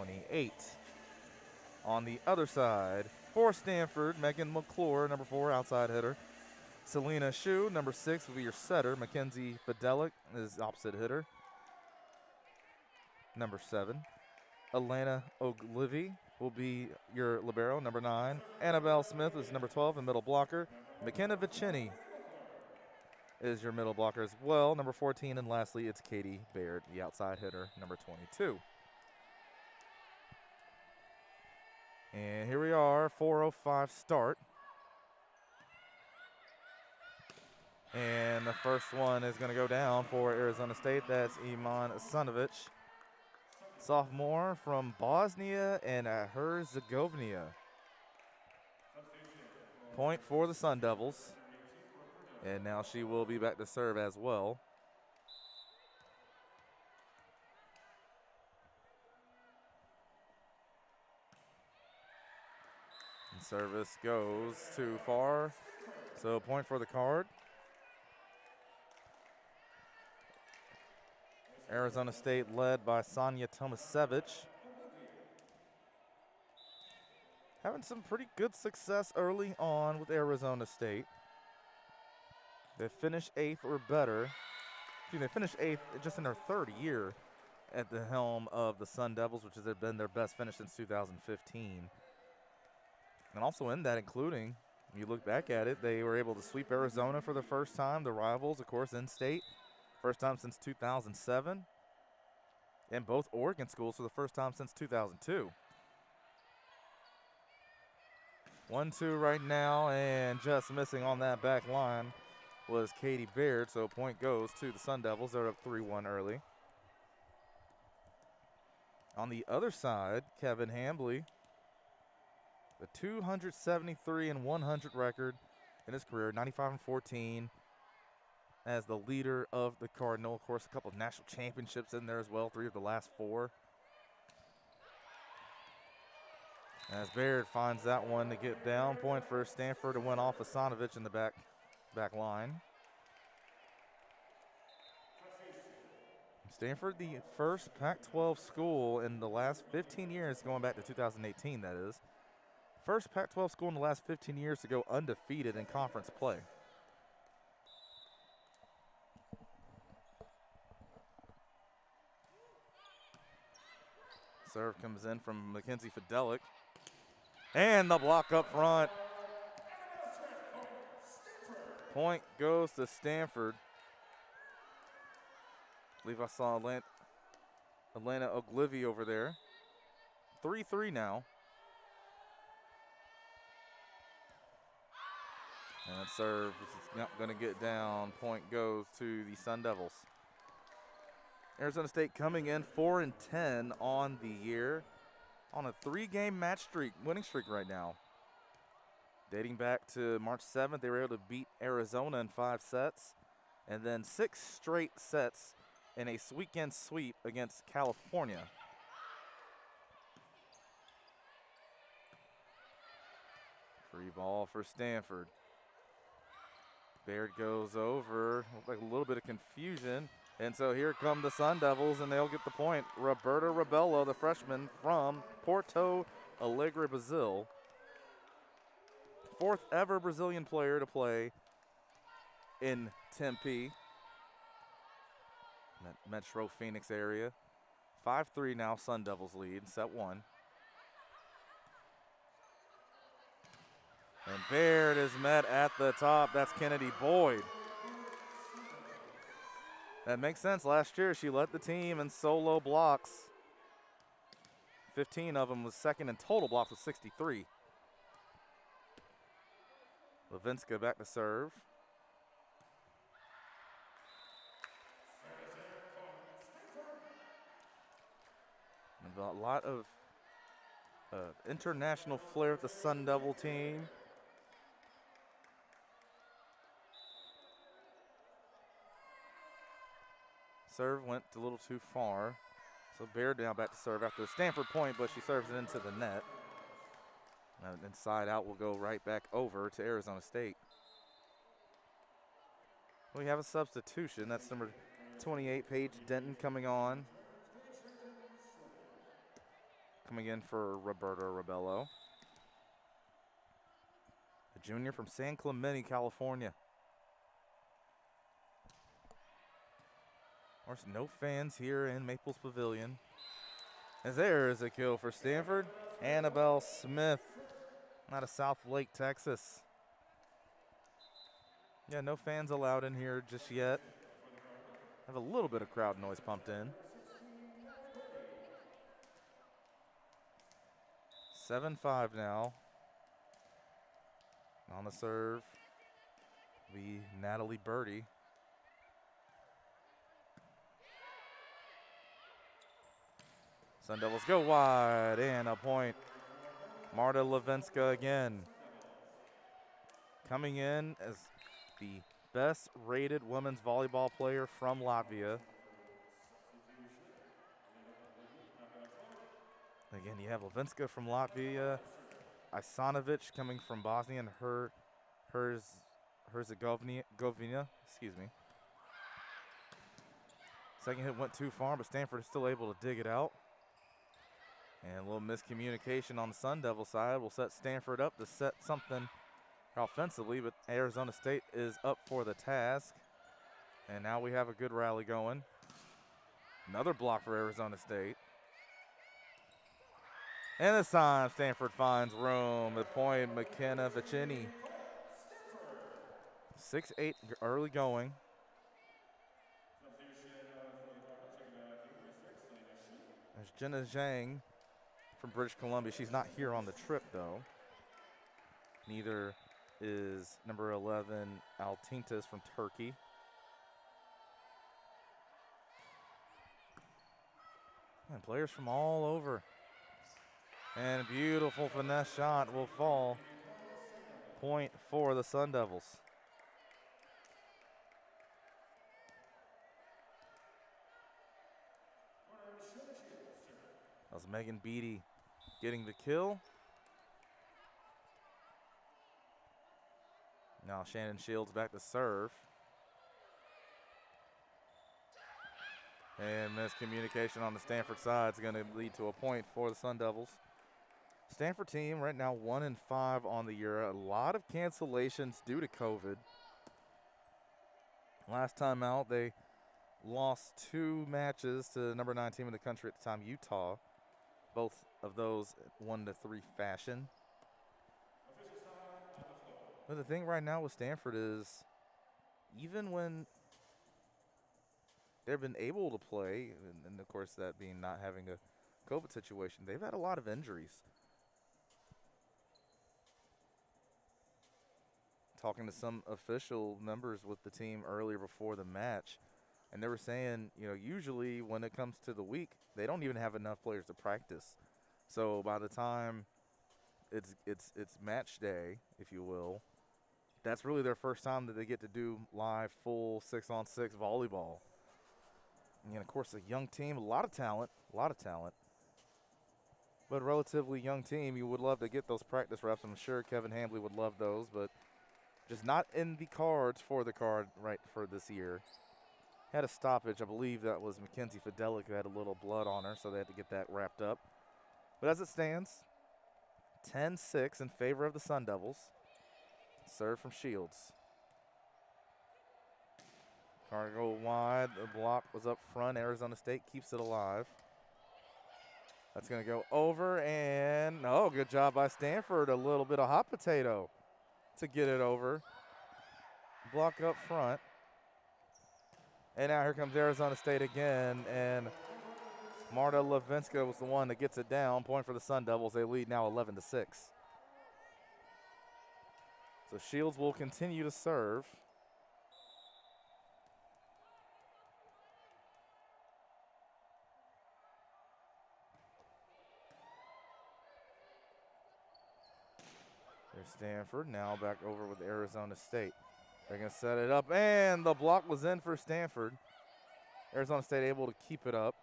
28. On the other side, for Stanford, Megan McClure, number 4, outside hitter. Selena Shu, number 6, will be your setter. Mackenzie Fidelic is opposite hitter, number 7. Alana Oglivie will be your libero, number 9. Annabelle Smith is number 12 and middle blocker. McKenna Vicini is your middle blocker as well, number 14. And lastly, it's Katie Baird, the outside hitter, number 22. And here we are, 4:05 start. And the first one is going to go down for Arizona State. That's Iman Sunovic, sophomore from Bosnia and Herzegovina. Point for the Sun Devils. And now she will be back to serve as well. And service goes too far. So point for the Card. Arizona State led by Sonia Tomasevich. Having some pretty good success early on with Arizona State. They finished 8th or better. They finished 8th just in their 3rd year at the helm of the Sun Devils, which has been their best finish since 2015. And also in that, including, you look back at it, they were able to sweep Arizona for the first time, the rivals, of course, in state. First time since 2007. And both Oregon schools for the first time since 2002. 1-2 right now, and just missing on that back line was Katie Baird, so point goes to the Sun Devils. They're up 3-1 early. On the other side, Kevin Hambley, the 273-100 record in his career, 95-14. As the leader of the Cardinal. Of course, a couple of national championships in there as well, 3 of the last 4. As Baird finds that one to get down, point for Stanford to win off of Sonovich in the back line. Stanford, the first Pac-12 school in the last 15 years, going back to 2018, that is. First Pac-12 school in the last 15 years to go undefeated in conference play. Serve comes in from Mackenzie Fidelic. And the block up front. Point goes to Stanford. I believe I saw Alana Oglivie over there. 3-3 now. And that serve is not going to get down. Point goes to the Sun Devils. Arizona State coming in 4-10 on the year, on a 3-game winning streak right now. Dating back to March 7th, they were able to beat Arizona in 5 sets, and then 6 straight sets in a weekend sweep against California. Free ball for Stanford. Baird goes over, looks like a little bit of confusion. And so here come the Sun Devils, and they'll get the point. Roberta Rebello, the freshman from Porto Alegre, Brazil. 4th ever Brazilian player to play in Tempe, that Metro Phoenix area. 5-3 now, Sun Devils lead, set 1. And Baird is met at the top. That's Kennedy Boyd. That makes sense. Last year, she led the team in solo blocks. 15 of them was second in total blocks with 63. Levinska back to serve. And a lot of international flair with the Sun Devil team. Serve went a little too far. So Baird now back to serve after the Stanford point, but she serves it into the net. And inside out will go right back over to Arizona State. We have a substitution. That's number 28, Paige Denton, coming on. coming in for Roberto Rebello, a junior from San Clemente, California. Of course, no fans here in Maples Pavilion. As there is a kill for Stanford. Annabelle Smith out of South Lake, Texas. Yeah, no fans allowed in here just yet. Have a little bit of crowd noise pumped in. 7-5 now. On the serve, Natalie Birdie. Sun Devils go wide and a point. Marta Levinska again. Coming in as the best rated women's volleyball player from Latvia. Again, you have Levinska from Latvia, Isanovic coming from Bosnia and Herzegovina, excuse me. Second hit went too far, but Stanford is still able to dig it out. And a little miscommunication on the Sun Devil side will set Stanford up to set something offensively, but Arizona State is up for the task. And now we have a good rally going. Another block for Arizona State. And this time, Stanford finds room. The point, McKenna Vicini. 6-8 early going. There's Jenna Zhang from British Columbia. She's not here on the trip, though. Neither is number 11, Altintas from Turkey. And players from all over. And a beautiful finesse shot will fall. Point for the Sun Devils. That was Megan Beattie getting the kill. Now Shannon Shields back to serve. And miscommunication on the Stanford side is going to lead to a point for the Sun Devils. Stanford team right now 1-5 on the year. A lot of cancellations due to COVID. Last time out, they lost 2 matches to number 9 team in the country at the time, Utah. Both of those 1-3 fashion. But the thing right now with Stanford is, even when they've been able to play, and of course that being not having a COVID situation, they've had a lot of injuries. Talking to some official members with the team earlier before the match, and they were saying, you know, usually when it comes to the week, they don't even have enough players to practice. So by the time it's match day, if you will, that's really their first time that they get to do live full 6-on-6 volleyball. And of course, a young team, a lot of talent. But a relatively young team, you would love to get those practice reps. I'm sure Kevin Hambley would love those, but just not in the cards for the card right for this year. Had a stoppage. I believe that was Mackenzie Fidelic who had a little blood on her, so they had to get that wrapped up. But as it stands, 10-6 in favor of the Sun Devils. Serve from Shields. Cargo wide. The block was up front. Arizona State keeps it alive. That's going to go over, and oh, good job by Stanford. A little bit of hot potato to get it over. Block up front. And now here comes Arizona State again, and Marta Levinska was the one that gets it down. Point for the Sun Devils. They lead now 11-6. So Shields will continue to serve. There's Stanford now back over with Arizona State. They're going to set it up, and the block was in for Stanford. Arizona State able to keep it up.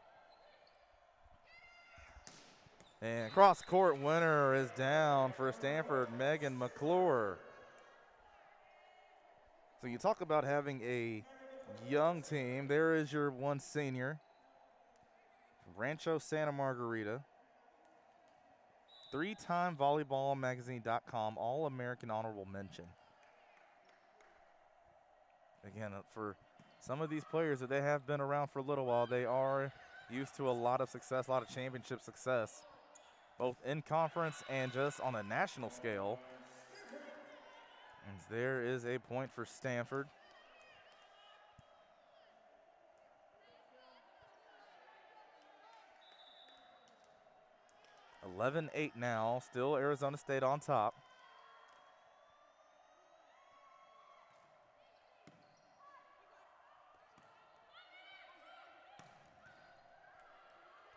And cross-court winner is down for Stanford, Megan McClure. So you talk about having a young team. There is your one senior, Rancho Santa Margarita. 3-time volleyballmagazine.com All-American Honorable Mention. Again, for some of these players that they have been around for a little while, they are used to a lot of success, a lot of championship success, both in conference and just on a national scale. And there is a point for Stanford. (11-8) now, still Arizona State on top.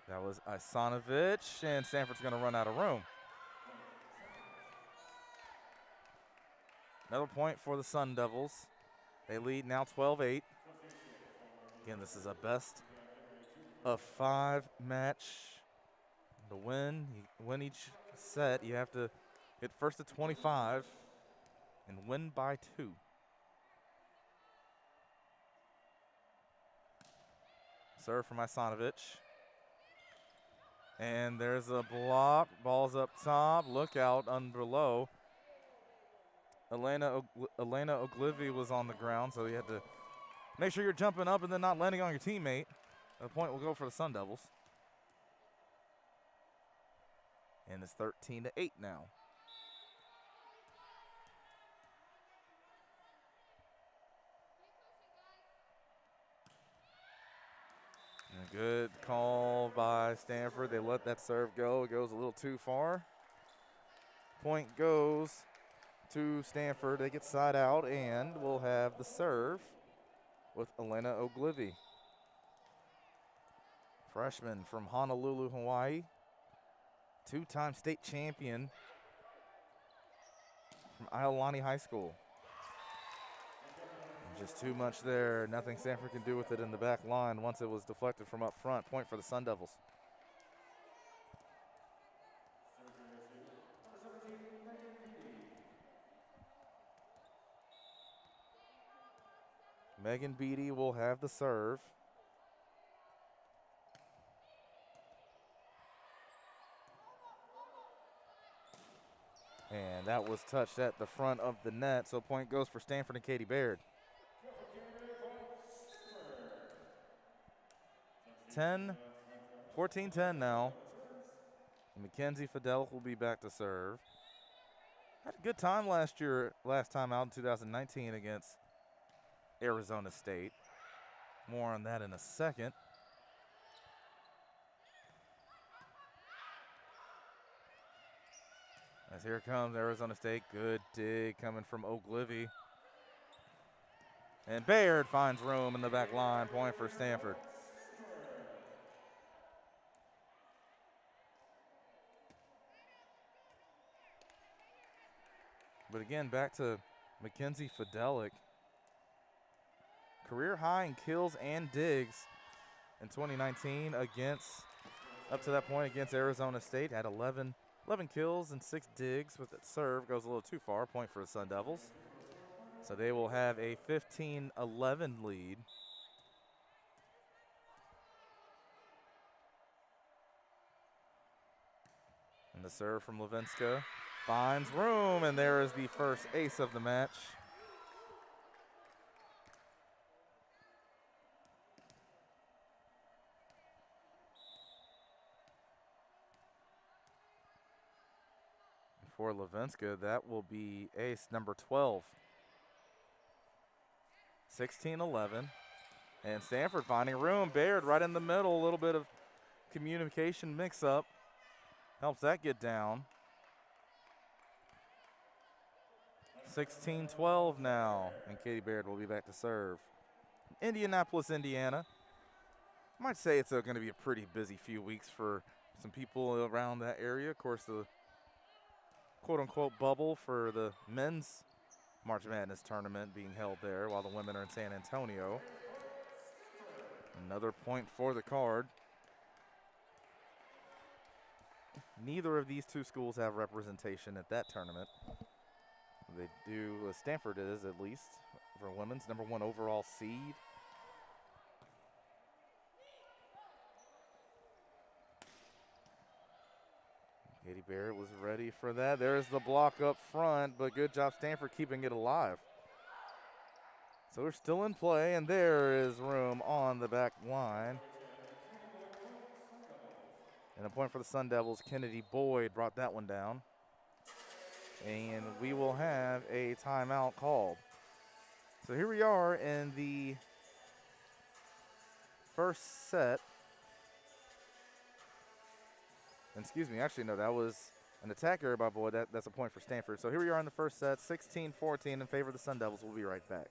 That was Isanovich, and Stanford's going to run out of room. Another point for the Sun Devils. They lead now 12-8. Again, this is a best of 5 match. To win, you win each set, you have to hit first to 25 and win by 2. Serve from Isanovich. And there's a block. Ball's up top. Look out under low. Elena Oglivi was on the ground, so you had to make sure you're jumping up and then not landing on your teammate. The point will go for the Sun Devils. And it's 13-8 now. And a good call by Stanford. They let that serve go. It goes a little too far. Point goes to Stanford. They get side out, and we'll have the serve with Elena Oglivi. Freshman from Honolulu, Hawaii. 2-time state champion from Iolani High School. And just too much there. Nothing Stanford can do with it in the back line once it was deflected from up front. Point for the Sun Devils. Megan Beatty will have the serve. And that was touched at the front of the net, so point goes for Stanford and Katie Baird. 14-10 now. Mackenzie Fidel will be back to serve. Had a good time last time out in 2019 against Arizona State. More on that in a second. As here comes Arizona State. Good dig coming from Oglivi. And Baird finds room in the back line. Point for Stanford. But again, back to Mackenzie Fidelic. Career high in kills and digs in 2019 up to that point against Arizona State. Had 11 kills and 6 digs with that serve. Goes a little too far. Point for the Sun Devils. So they will have a 15-11 lead. And the serve from Levinska finds room, and there is the first ace of the match. For Levinska, that will be ace number 12. 16-11. And Stanford finding room. Baird right in the middle. A little bit of communication mix-up. Helps that get down. 16-12 now. And Katie Baird will be back to serve. Indianapolis, Indiana. I might say it's going to be a pretty busy few weeks for some people around that area. Of course, the quote-unquote bubble for the men's March Madness tournament being held there while the women are in San Antonio. Another point for the Card. Neither of these two schools have representation at that tournament. They do, Stanford is at least, for women's #1 overall seed. Katie Barrett was ready for that. There's the block up front, but good job Stanford keeping it alive. So we're still in play, and there is room on the back line. And a point for the Sun Devils. Kennedy Boyd brought that one down. And we will have a timeout called. So here we are in the first set. Excuse me, actually, no, that was an attack error by Boyd. That's a point for Stanford. So here we are in the first set, 16-14 in favor of the Sun Devils. We'll be right back.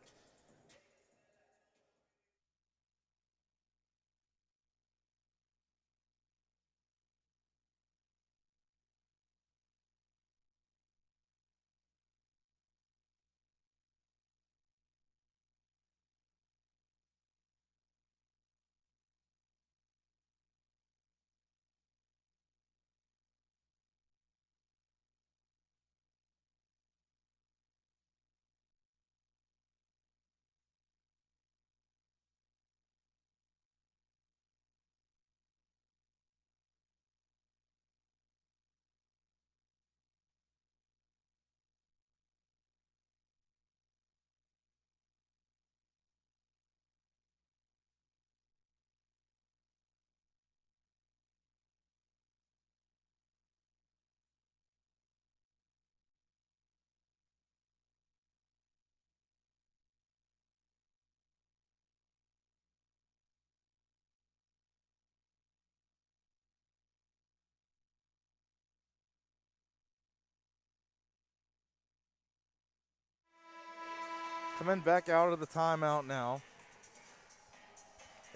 Coming back out of the timeout now.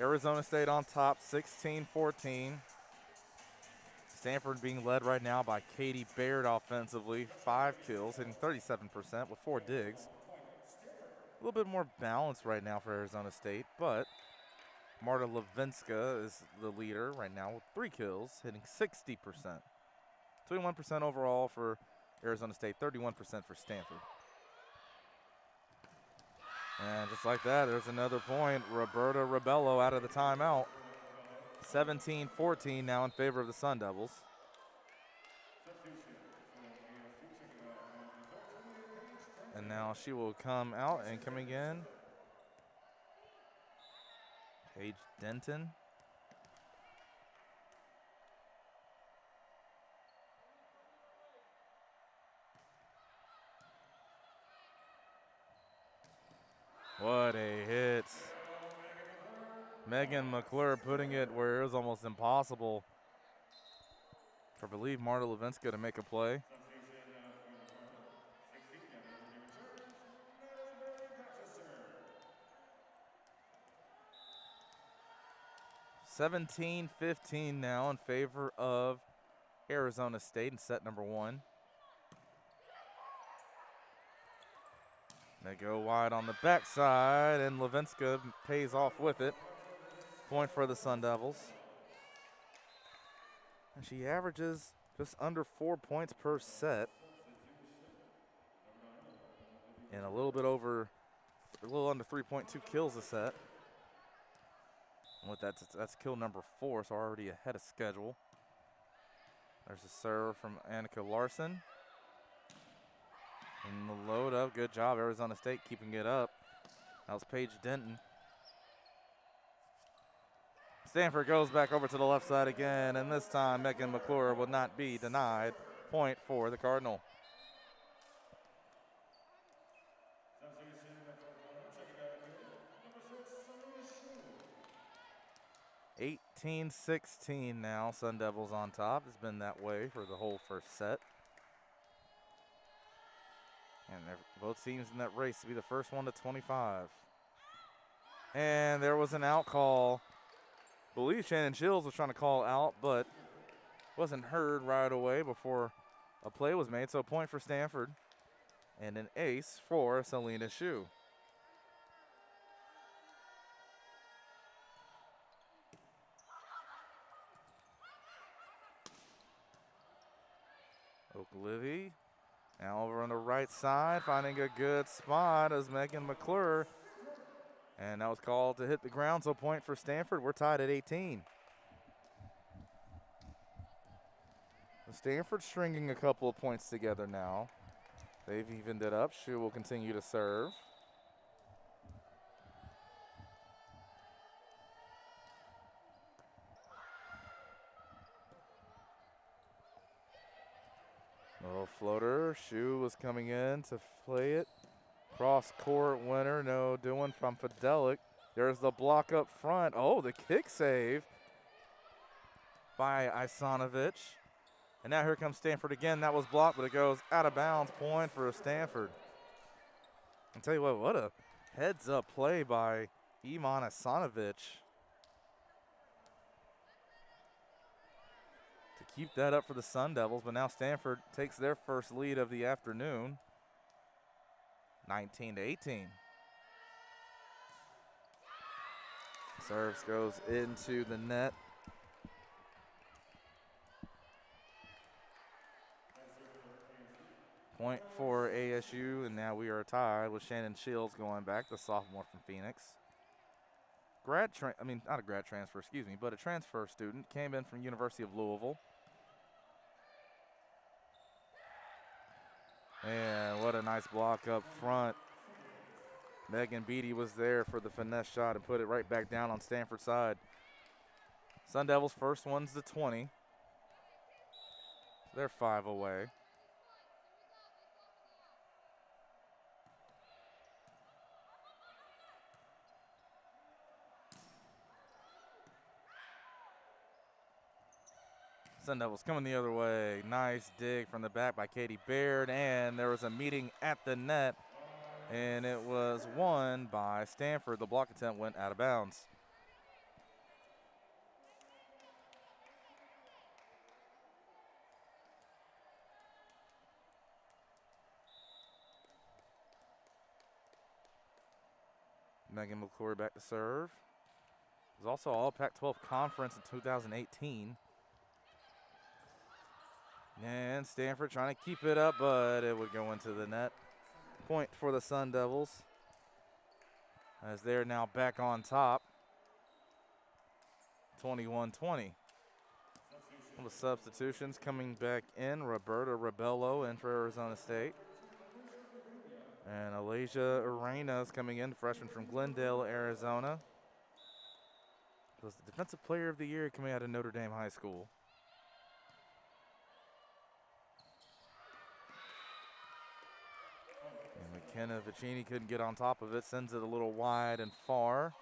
Arizona State on top, 16-14. Stanford being led right now by Katie Baird offensively. 5 kills, hitting 37% with 4 digs. A little bit more balance right now for Arizona State, but Marta Levinska is the leader right now with 3 kills, hitting 60%. 21% overall for Arizona State, 31% for Stanford. And just like that, there's another point. Roberta Rebello out of the timeout. 17-14 now in favor of the Sun Devils. And now she will come out, and coming in, Paige Denton. What a hit. Megan McClure putting it where it was almost impossible for, I believe, Marta Levinska to make a play. (17-15) now in favor of Arizona State in set number 1. They go wide on the backside, and Levinska pays off with it. Point for the Sun Devils. And she averages just under 4 points per set. And a little under 3.2 kills a set. And with that, that's kill number 4, so already ahead of schedule. There's a serve from Annika Larson. And the load up, good job, Arizona State keeping it up. That was Paige Denton. Stanford goes back over to the left side again, and this time Megan McClure will not be denied. Point for the Cardinal. 18-16 now, Sun Devils on top. It's been that way for the whole first set. And both teams in that race to be the first one to 25. And there was an out call. I believe Shannon Shields was trying to call out, but wasn't heard right away before a play was made. So a point for Stanford and an ace for Selena Shu. Oaklivy now over on the right side, finding a good spot as Megan McClure. And that was called to hit the ground, so a point for Stanford. We're tied at 18. Stanford stringing a couple of points together now. They've evened it up. Shu will continue to serve. Little floater. Shu was coming in to play it. Cross court winner. No doing from Fidelic. There's the block up front. Oh, the kick save by Isanovich. And now here comes Stanford again. That was blocked, but it goes out of bounds. Point for Stanford. I'll tell you what a heads-up play by Iman Isanovich to keep that up for the Sun Devils. But now Stanford takes their first lead of the afternoon, 19-18. Serves goes into the net. Point for ASU, and now we are tied with Shannon Shields going back, the sophomore from Phoenix. Not a grad transfer, excuse me, but a transfer student. Came in from University of Louisville. And what a nice block up front. Megan Beatty was there for the finesse shot and put it right back down on Stanford's side. Sun Devils first one's the 20. They're 5 away. Sun Devils coming the other way. Nice dig from the back by Katie Baird, and there was a meeting at the net, and it was won by Stanford. The block attempt went out of bounds. Megan McClure back to serve. It was also all Pac-12 conference in 2018. And Stanford trying to keep it up, but it would go into the net. Point for the Sun Devils, as they're now back on top, 21-20. The substitutions coming back in. Roberta Rebello in for Arizona State. And Alasia Arenas coming in, freshman from Glendale, Arizona. Was the Defensive Player of the Year coming out of Notre Dame High School. McKenna Vicini couldn't get on top of it, sends it a little wide and far.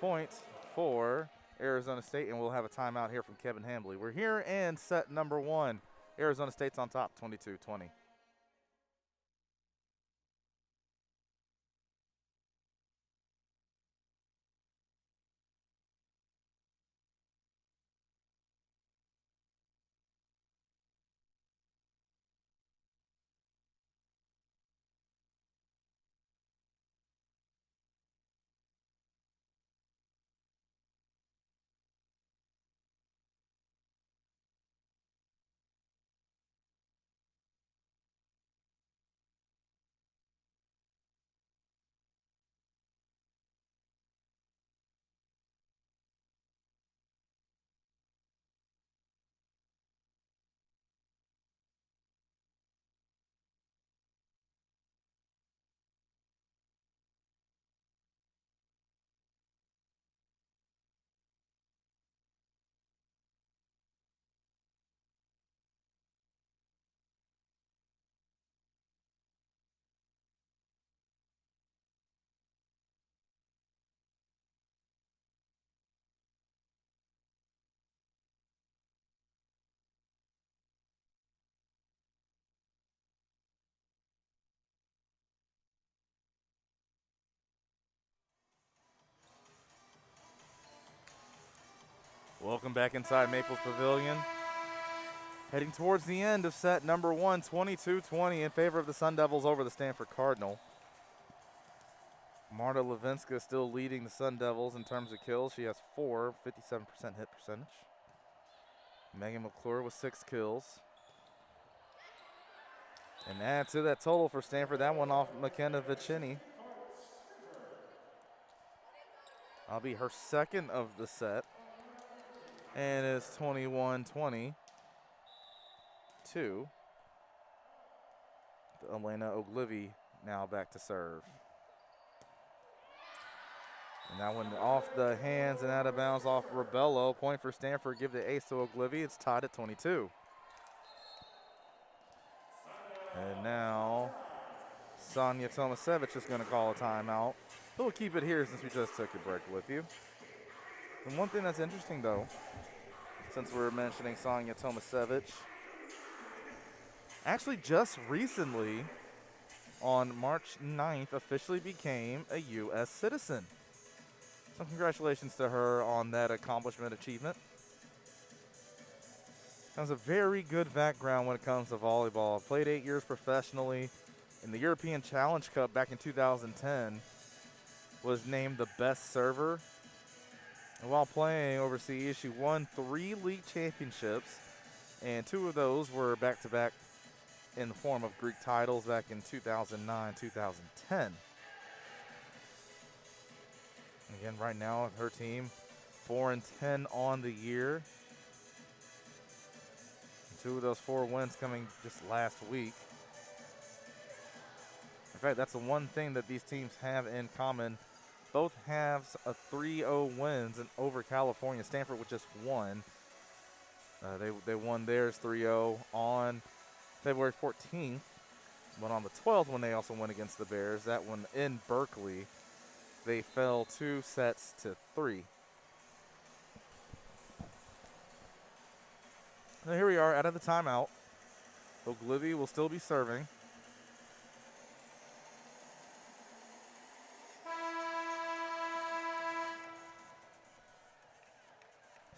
Point for Arizona State, and we'll have a timeout here from Kevin Hambley. We're here in set number 1. Arizona State's on top, 22-20. Welcome back inside Maples Pavilion. Heading towards the end of set number 1, 22-20 in favor of the Sun Devils over the Stanford Cardinal. Marta Levinska still leading the Sun Devils in terms of kills. She has 4, 57% hit percentage. Megan McClure with 6 kills. And add to that total for Stanford, that one off McKenna Vicini. That'll be her second of the set. And it's 21-20. 22. Elena Oglivie now back to serve. And that one off the hands and out of bounds off Rebello. Point for Stanford. Give the ace to Oglivie. It's tied at 22. And now Sonia Tomasevich is going to call a timeout. We'll keep it here since we just took a break with you. And one thing that's interesting, though, since we're mentioning Sonia Tomasevich, actually just recently, on March 9th, officially became a U.S. citizen. So congratulations to her on that accomplishment achievement. Has a very good background when it comes to volleyball. Played 8 years professionally in the European Challenge Cup back in 2010. Was named the best server. And while playing overseas, she won 3 league championships, and 2 of those were back-to-back in the form of Greek titles back in 2009, 2010. Again, right now, her team 4-10 on the year. 2 of those 4 wins coming just last week. In fact, that's the one thing that these teams have in common. Both have a 3-0 wins over California. Stanford with just 1. They won theirs 3-0 on February 14th. But on the 12th, when they also went against the Bears, that one in Berkeley, they fell 2-3. Now here we are out of the timeout. Oglivie will still be serving.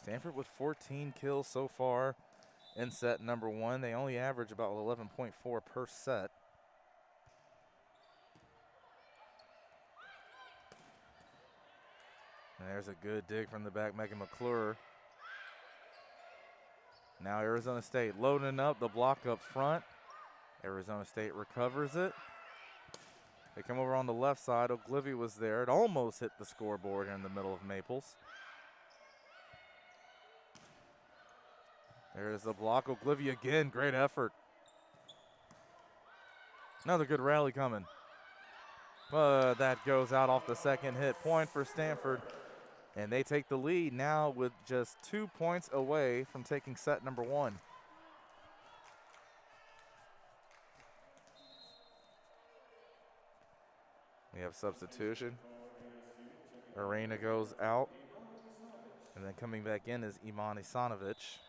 Stanford with 14 kills so far in set number 1. They only average about 11.4 per set. And there's a good dig from the back, Megan McClure. Now Arizona State loading up the block up front. Arizona State recovers it. They come over on the left side. Oglivie was there. It almost hit the scoreboard here in the middle of Maples. There's the block. Oglivie again. Great effort. Another good rally coming. But that goes out off the second hit. Point for Stanford. And they take the lead now with just 2 points away from taking set number 1. We have substitution. Arena goes out. And then coming back in is Iman Isanovich.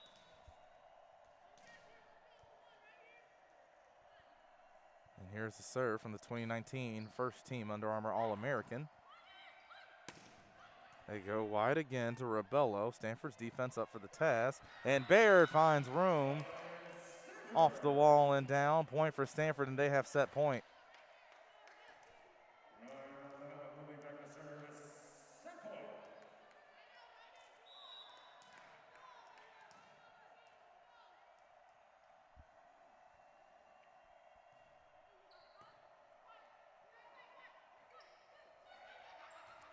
And here's the serve from the 2019 first team Under Armour All-American. They go wide again to Rebello. Stanford's defense up for the task. And Baird finds room off the wall and down. Point for Stanford, and they have set point.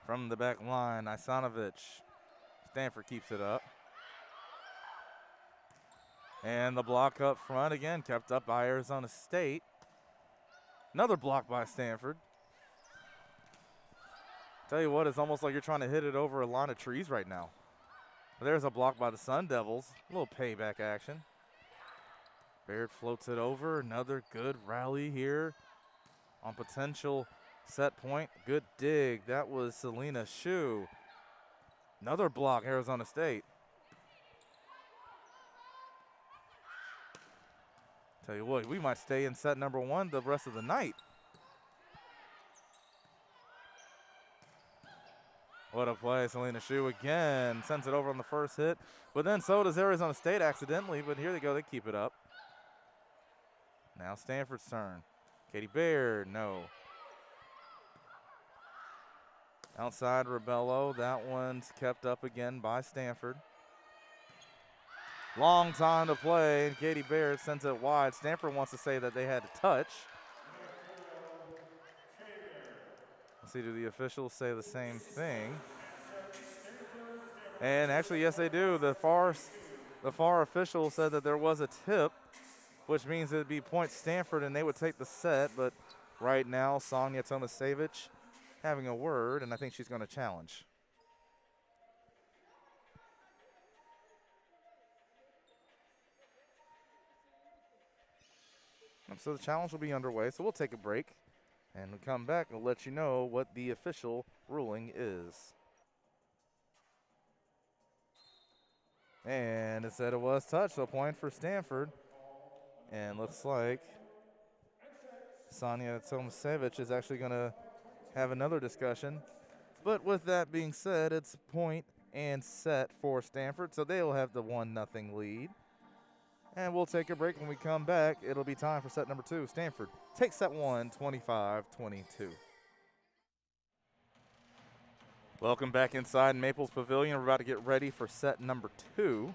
From the back line, Isanovich. Stanford keeps it up. And the block up front again, kept up by Arizona State. Another block by Stanford. Tell you what, it's almost like you're trying to hit it over a line of trees right now. There's a block by the Sun Devils. A little payback action. Baird floats it over. Another good rally here on potential set point. Good dig. That was Selena Shu. Another block, Arizona State. Tell you what, we might stay in set number 1 the rest of the night. What a play. Selena Shu again sends it over on the first hit. But then so does Arizona State accidentally. But here they go. They keep it up. Now Stanford's turn. Katie Baird, no. Outside Rebello, that one's kept up again by Stanford. Long time to play, and Katie Baird sends it wide. Stanford wants to say that they had to touch. Let's see, do the officials say the same thing? And actually, yes, they do. The far official said that there was a tip which means it'd be point Stanford and they would take the set. But right now, Sonia Tomasevich having a word, and I think she's going to challenge. So the challenge will be underway, so we'll take a break. And we'll come back and let you know what the official ruling is. And it said it was touch, so a point for Stanford. And looks like Sonia Tomasevich is actually going to have another discussion. But with that being said, it's point and set for Stanford, so they'll have the 1-0 lead. And we'll take a break. When we come back, it'll be time for set number 2. Stanford takes set 1, 25-22. Welcome back inside Maples Pavilion. We're about to get ready for set number 2.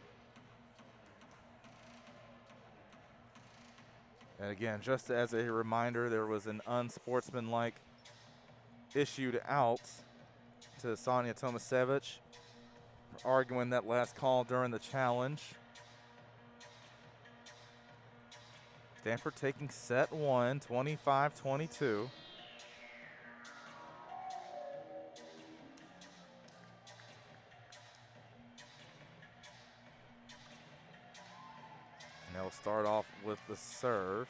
And again, just as a reminder, there was an unsportsmanlike issued out to Sonia Tomasevich for arguing that last call during the challenge. Stanford taking set 1, 25-22. And they'll start off with the serve.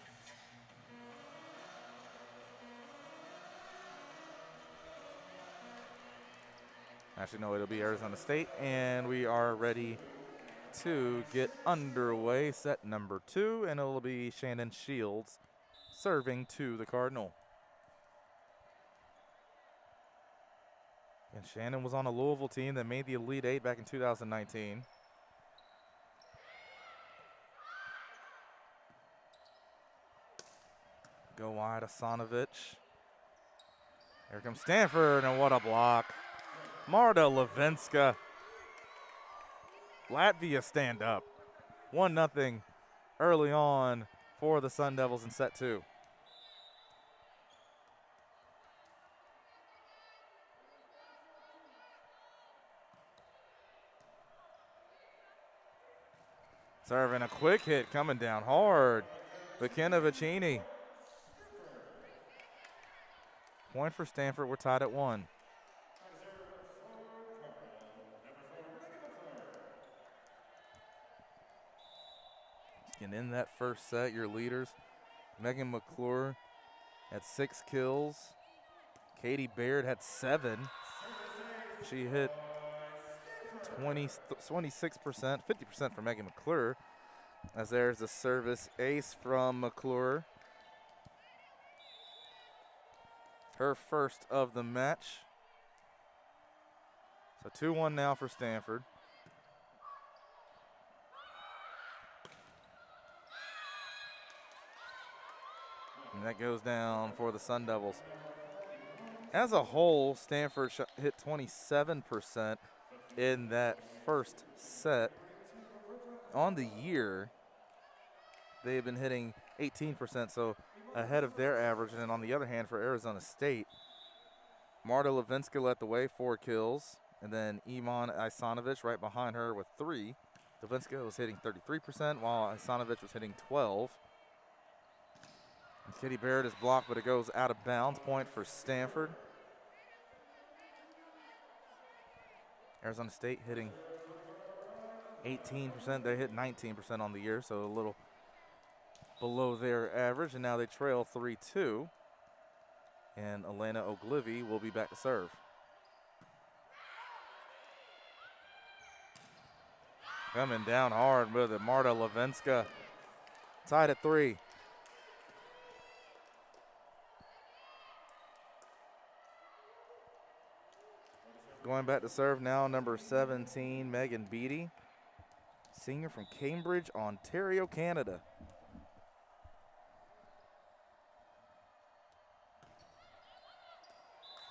Actually, no, it'll be Arizona State, and we are ready to get underway. Set number 2, and it'll be Shannon Shields serving to the Cardinal. And Shannon was on a Louisville team that made the Elite 8 back in 2019. Go wide, Asanovich. Here comes Stanford, and what a block. Marta Levinska. Latvia stand up. 1-0 early on for the Sun Devils in set 2. Serving a quick hit, coming down hard. McKenna Vicini. Point for Stanford. We're tied at 1. And in that first set, your leaders, Megan McClure had 6 kills. Katie Baird had 7. She hit 26%, 50% for Megan McClure. As there's a service ace from McClure. Her first of the match. So 2-1 now for Stanford. And that goes down for the Sun Devils. As a whole, Stanford hit 27% in that first set. On the year, they've been hitting 18%, so ahead of their average. And on the other hand, for Arizona State, Marta Levinska led the way, 4 kills. And then Iman Isanovich right behind her with 3. Levinska was hitting 33%, while Isanovich was hitting 12%. Katie Baird is blocked, but it goes out of bounds. Point for Stanford. Arizona State hitting 18%. They hit 19% on the year, so a little below their average. And now they trail 3-2. And Elena Oglivi will be back to serve. Coming down hard with it, Marta Levinska. Tied at 3. Going back to serve now, number 17, Megan Beattie, senior from Cambridge, Ontario, Canada.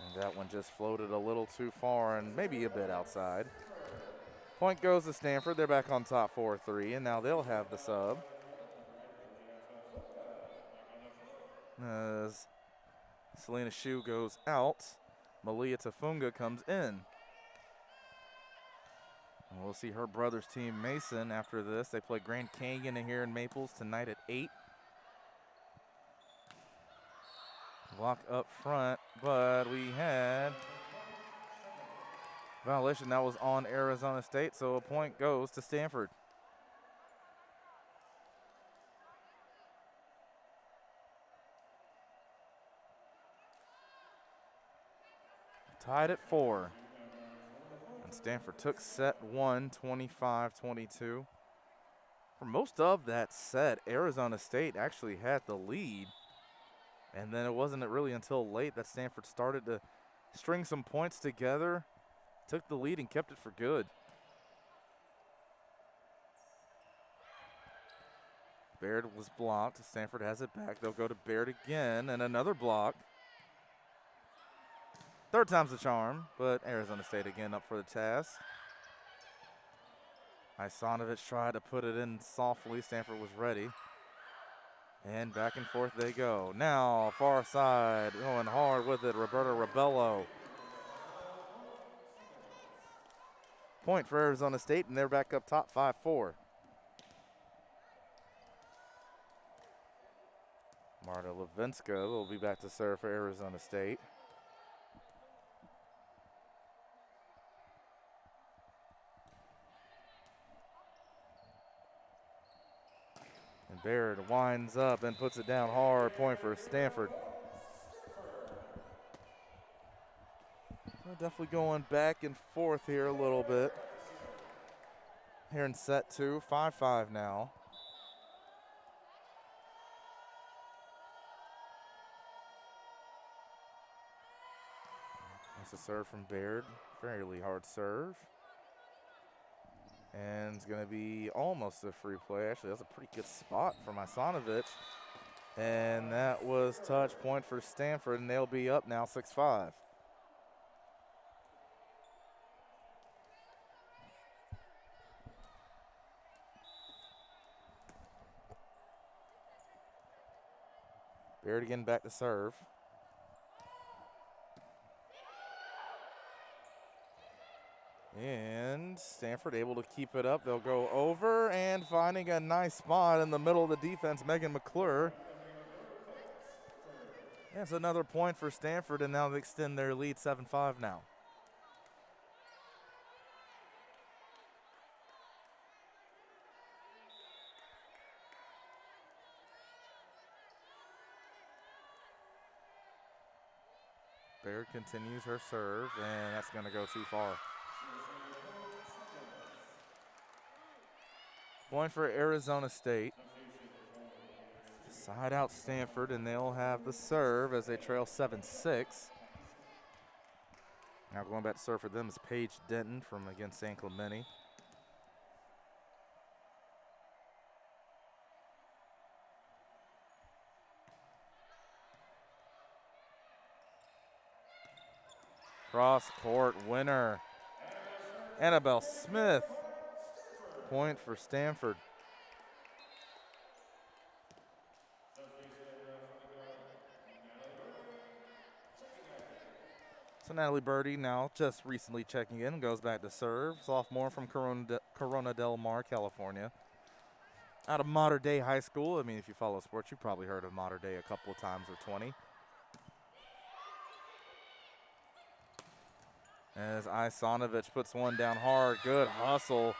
And that one just floated a little too far and maybe a bit outside. Point goes to Stanford. They're back on top 4-3, and now they'll have the sub. As Selena Shue goes out, Malia Tafunga comes in. We'll see her brother's team, Mason, after this. They play Grand Canyon here in Maples tonight at 8. Block up front, but we had violation that was on Arizona State, so a point goes to Stanford. Tied at 4. And Stanford took set 1, 25-22. For most of that set, Arizona State actually had the lead. And then it wasn't really until late that Stanford started to string some points together, took the lead and kept it for good. Baird was blocked. Stanford has it back. They'll go to Baird again, and another block. Third time's the charm, but Arizona State again up for the task. Isanovich tried to put it in softly. Stanford was ready. And back and forth they go. Now, far side, going hard with it, Roberta Rebello. Point for Arizona State, and they're back up top 5-4. Marta Levinska will be back to serve for Arizona State. And Baird winds up and puts it down hard. Point for Stanford. So definitely going back and forth here a little bit. Here in set 2, 5-5 now. That's a serve from Baird. Fairly hard serve. And it's going to be almost a free play. Actually, that's a pretty good spot from Isanovich. And that was touch point for Stanford, and they'll be up now 6-5. Baird again back to serve. And Stanford able to keep it up. They'll go over and finding a nice spot in the middle of the defense, Megan McClure. That's another point for Stanford, and now they extend their lead 7-5 now. Baird continues her serve, and that's going to go too far. Point for Arizona State. Side out Stanford, and they'll have the serve as they trail 7-6. Now going back to serve for them is Paige Denton from, again, San Clemente. Cross court winner, Annabelle Smith. Point for Stanford. So Natalie Birdie now just recently checking in, goes back to serve. Sophomore from Corona Del Mar, California. Out of Mater Dei High School. I mean, if you follow sports, you've probably heard of Mater Dei a couple of times or 20. As Isanovich puts one down hard. Good hustle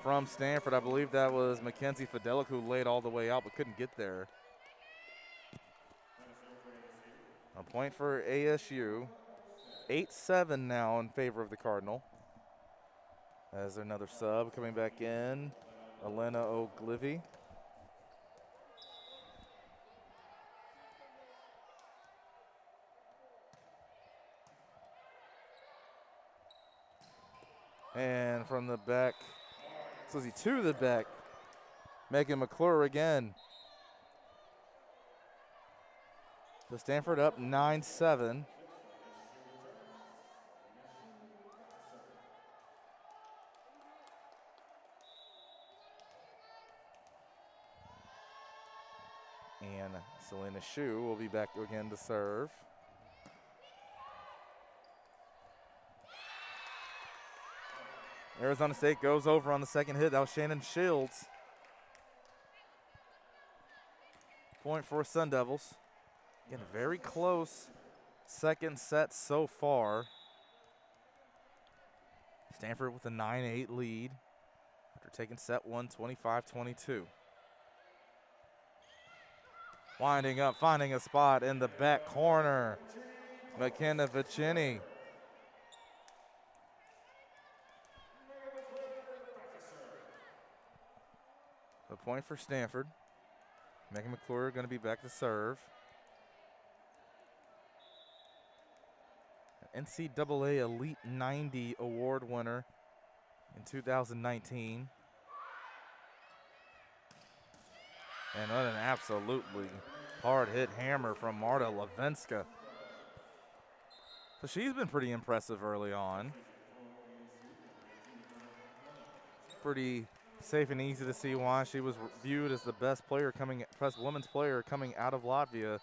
from Stanford. I believe that was Mackenzie Fidelic who laid all the way out but couldn't get there. A point for ASU. 8-7 now in favor of the Cardinal. As another sub coming back in, Elena Oglivy. And from the back, Susie to the back, Megan McClure again. So Stanford up 9-7. And Selena Shu will be back again to serve. Arizona State goes over on the second hit. That was Shannon Shields. Point for Sun Devils. Again, very close second set so far. Stanford with a 9-8 lead after taking set one, 25-22. Winding up, finding a spot in the back corner. McKenna Vicini. The point for Stanford. Megan McClure going to be back to serve. NCAA Elite 90 award winner in 2019. And what an absolutely hard hit hammer from Marta Levenska. So she's been pretty impressive early on. Pretty safe and easy to see why she was viewed as the best women's player coming out of Latvia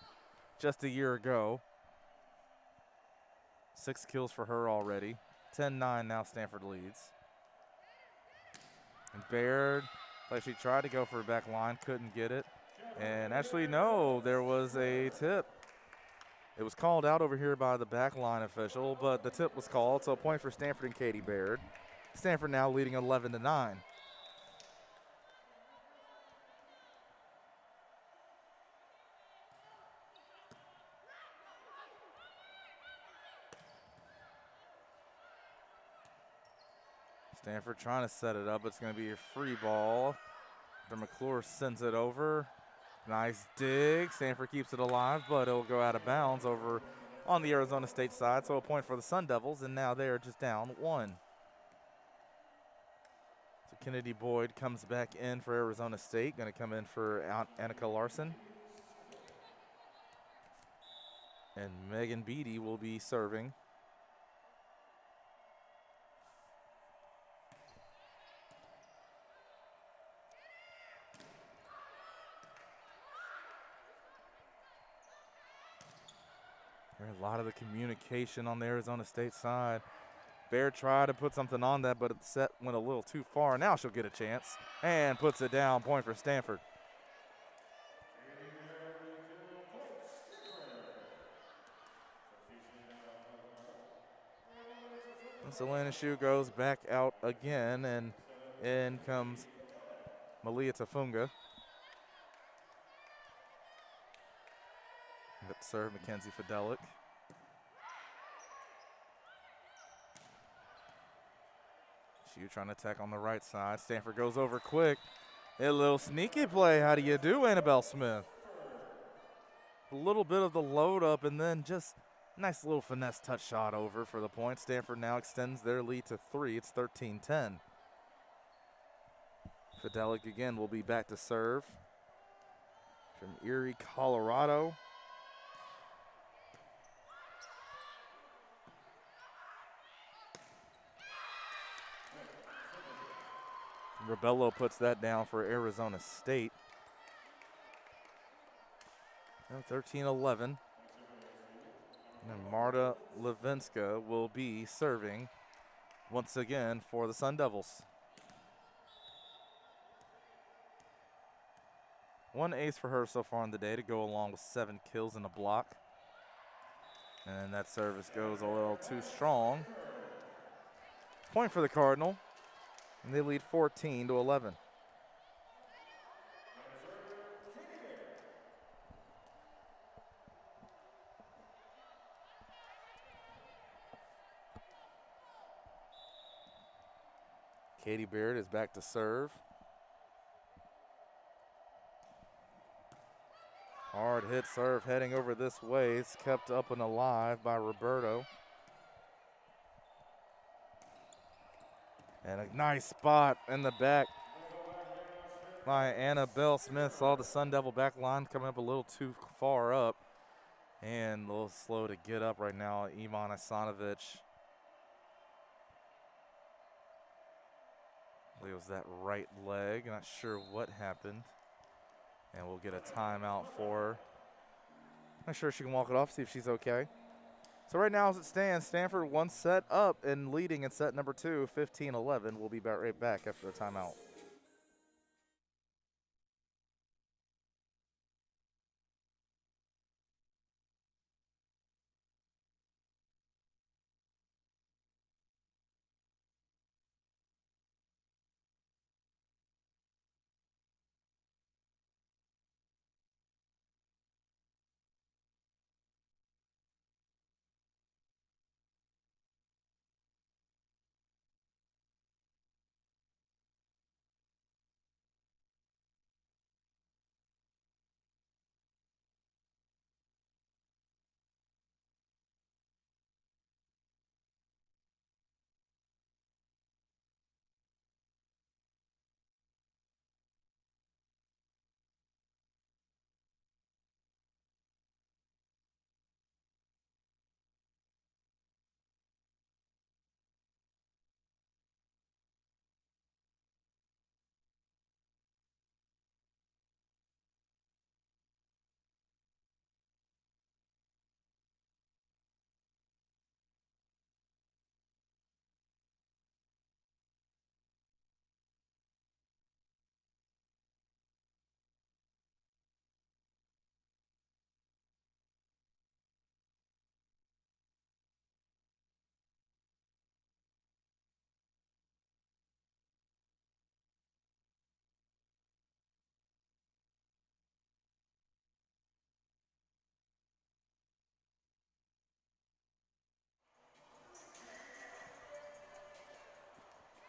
just a year ago. 6 kills for her already. 10-9 now Stanford leads. And Baird, like she tried to go for a back line, couldn't get it. And actually, no, there was a tip. It was called out over here by the back line official, but the tip was called, so a point for Stanford and Katie Baird. Stanford now leading 11-9. Stanford trying to set it up. It's going to be a free ball. McClure sends it over. Nice dig. Stanford keeps it alive, but it'll go out of bounds over on the Arizona State side. So a point for the Sun Devils, and now they are just down 1. So Kennedy Boyd comes back in for Arizona State. Going to come in for Annika Larson. And Megan Beatty will be serving. A lot of the communication on the Arizona State side. Baird tried to put something on that, but the set went a little too far. Now she'll get a chance and puts it down. Point for Stanford. And Selena Shu goes back out again, and in comes Malia Tafunga. That serve Mackenzie Fidelic. Shu trying to attack on the right side. Stanford goes over quick. A little sneaky play. How do you do, Annabelle Smith? A little bit of the load up and then just nice little finesse touch shot over for the point. Stanford now extends their lead to 3. It's 13-10. Fidelic again will be back to serve from Erie, Colorado. Rebello puts that down for Arizona State. 13-11. And Marta Levenska will be serving once again for the Sun Devils. 1 ace for her so far in the day to go along with 7 kills in a block. And that service goes a little too strong. Point for the Cardinal. And they lead 14-11. Katie Baird is back to serve. Hard hit serve heading over this way. It's kept up and alive by Roberto. And a nice spot in the back by Annabelle Smith. Saw the Sun Devil back line coming up a little too far up. And a little slow to get up right now, Ivan Asanovic. I believe it was that right leg. Not sure what happened. And we'll get a timeout for her. Not sure if she can walk it off, see if she's okay. So right now as it stands, Stanford 1 set up and leading in set number 2, 15-11. We'll be right back after the timeout.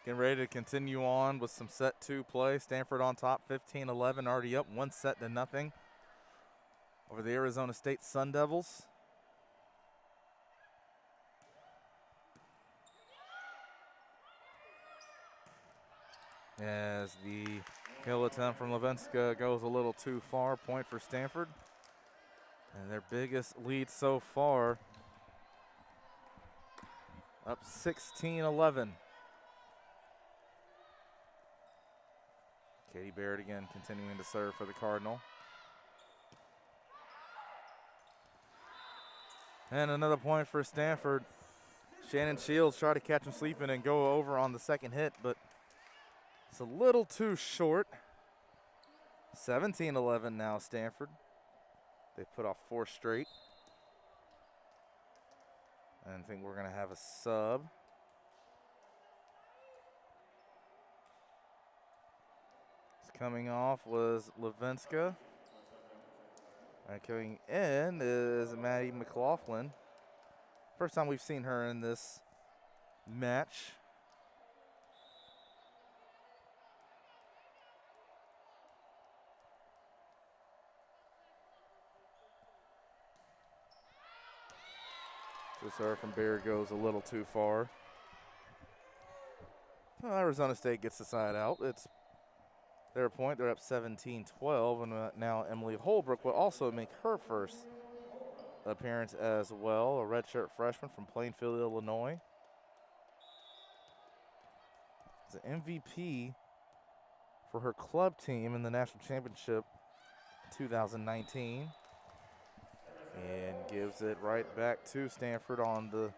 Getting ready to continue on with some set 2 play. Stanford on top, 15-11, already up 1 set to nothing over the Arizona State Sun Devils. As the kill attempt from Levenska goes a little too far, point for Stanford. And their biggest lead so far, up 16-11. Katie Barrett again continuing to serve for the Cardinal. And another point for Stanford. Shannon Shields tried to catch him sleeping and go over on the second hit, but it's a little too short. 17-11 now, Stanford. They put off 4 straight. And I think we're going to have a sub. Coming off was Levenska. And coming in is Maddie McLaughlin. First time we've seen her in this match. So serve from Beard goes a little too far. Well, Arizona State gets the side out. It's their point. They're up 17-12, and now Emily Holbrook will also make her first appearance as well, a redshirt freshman from Plainfield, Illinois. It's an MVP for her club team in the national championship 2019, and gives it right back to Stanford on the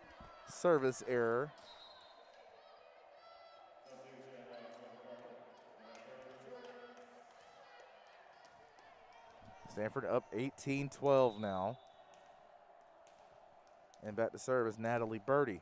service error. Stanford up 18-12 now. And back to serve is Natalie Birdie.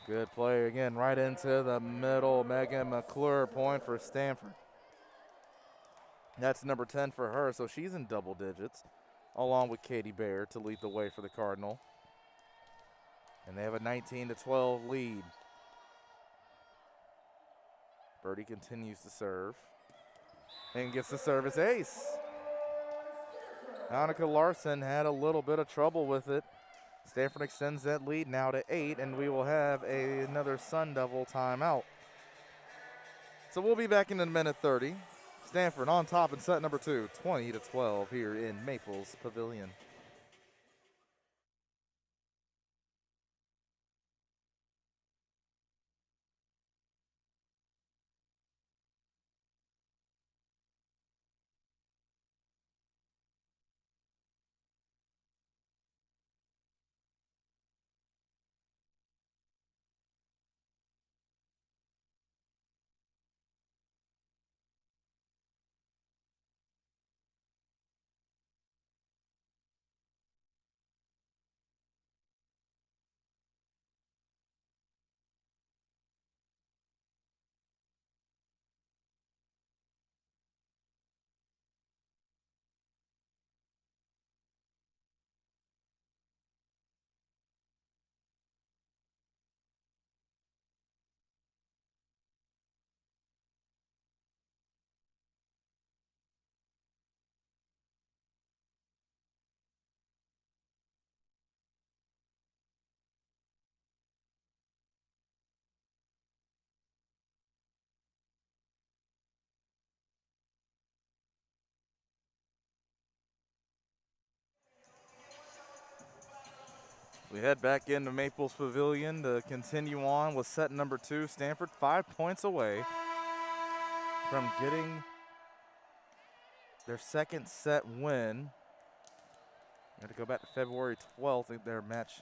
Good play again, right into the middle. Megan McClure, point for Stanford. That's number 10 for her, so she's in double digits, along with Katie Baird to lead the way for the Cardinal. And they have a 19-12 lead. Birdie continues to serve and gets the service ace. Annika Larson had a little bit of trouble with it. Stanford extends that lead now to 8, and we will have another Sun Devil timeout. So we'll be back in a minute 30. Stanford on top in set number 2, 20-12 here in Maples Pavilion. We head back into Maples Pavilion to continue on with set number 2. Stanford 5 points away from getting their second set win. We had to go back to February 12th, their match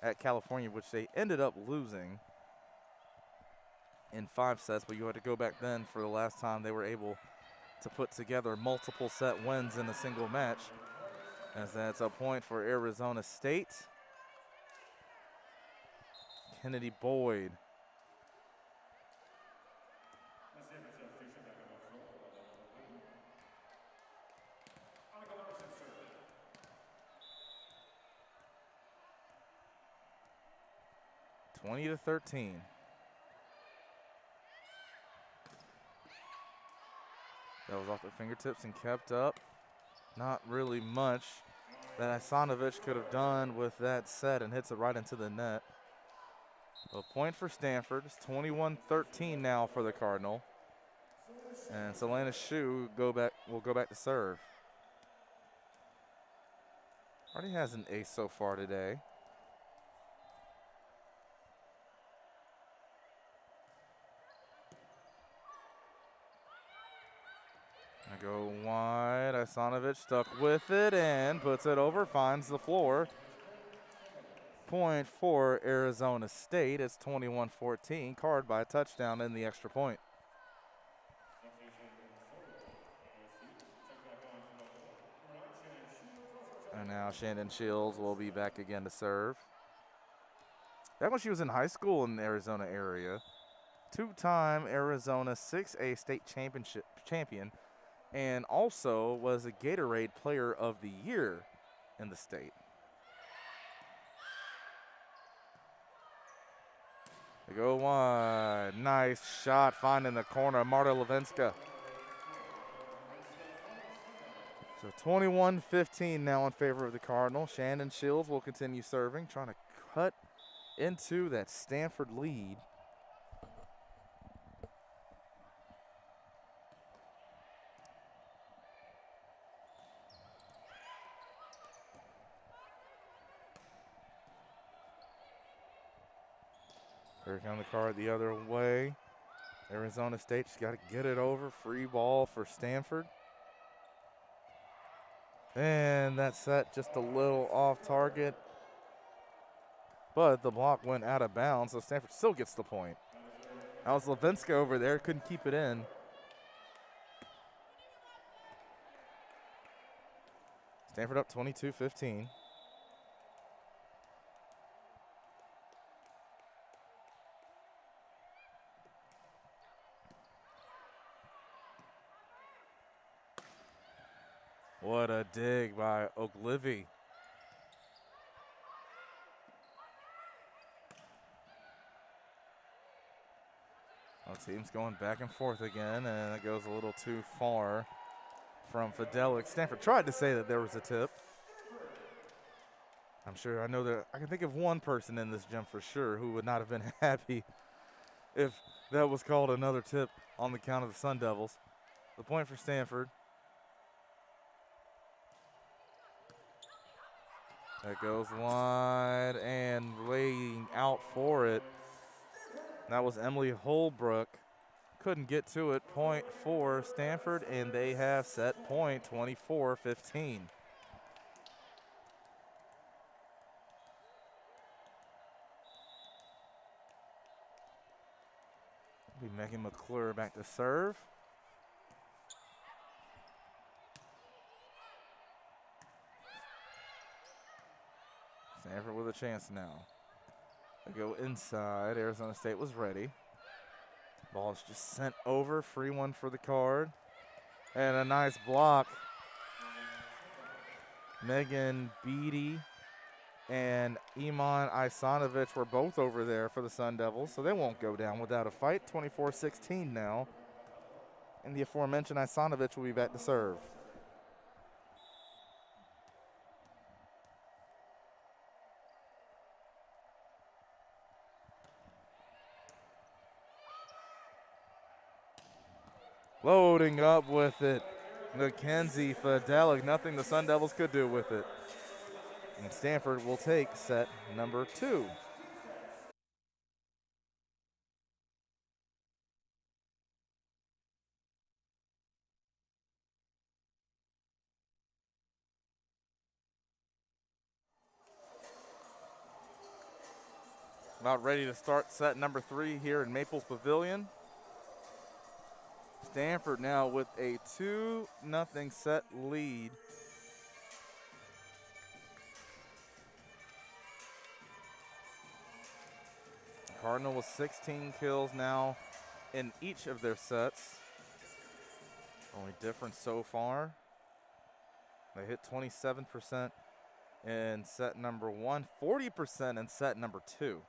at California, which they ended up losing in 5 sets, but you had to go back then for the last time they were able to put together multiple set wins in a single match, as that's a point for Arizona State. Kennedy Boyd. (20-13). That was off their fingertips and kept up. Not really much that Isanovich could have done with that set, and hits it right into the net. A point for Stanford. It's 21-13 now for the Cardinal. And Selena Shu will go back to serve. Already has an ace so far today. I go wide. Isanovich stuck with it and puts it over, finds the floor. Point for Arizona State. It's 21-14, card by a touchdown in the extra point. And now Shandon Shields will be back again to serve. Back when she was in high school in the Arizona area, 2-time Arizona 6A state champion, and also was a Gatorade Player of the Year in the state. They go wide. Nice shot, finding the corner. Marta Levinska. So 21-15 now in favor of the Cardinal. Shannon Shields will continue serving, trying to cut into that Stanford lead. Here comes the card the other way. Arizona State just got to get it over. Free ball for Stanford. And that set just a little off target. But the block went out of bounds, so Stanford still gets the point. That was Levinska over there, couldn't keep it in. Stanford up 22-15. What a dig by Oglivie. Well, team's going back and forth again, and it goes a little too far from Fidelic. Stanford tried to say that there was a tip. I know that I can think of one person in this gym for sure who would not have been happy if that was called another tip on the count of the Sun Devils. The point for Stanford. That goes wide and laying out for it. That was Emily Holbrook. Couldn't get to it. Point for Stanford, and they have set point 24-15. Be Megan McClure back to serve. Stanford with a chance now. They go inside. Arizona State was ready. Ball is just sent over. Free one for the card. And a nice block. Megan Beatty and Iman Isanovich were both over there for the Sun Devils, so they won't go down without a fight. 24-16 now. And the aforementioned Isanovich will be back to serve. Loading up with it. Mackenzie Fidelic. Nothing the Sun Devils could do with it. And Stanford will take set number 2. About ready to start set number 3 here in Maples Pavilion. Stanford now with a 2-0 set lead. Cardinal with 16 kills now in each of their sets. Only difference so far, they hit 27% in set number 1, 40% in set number 2.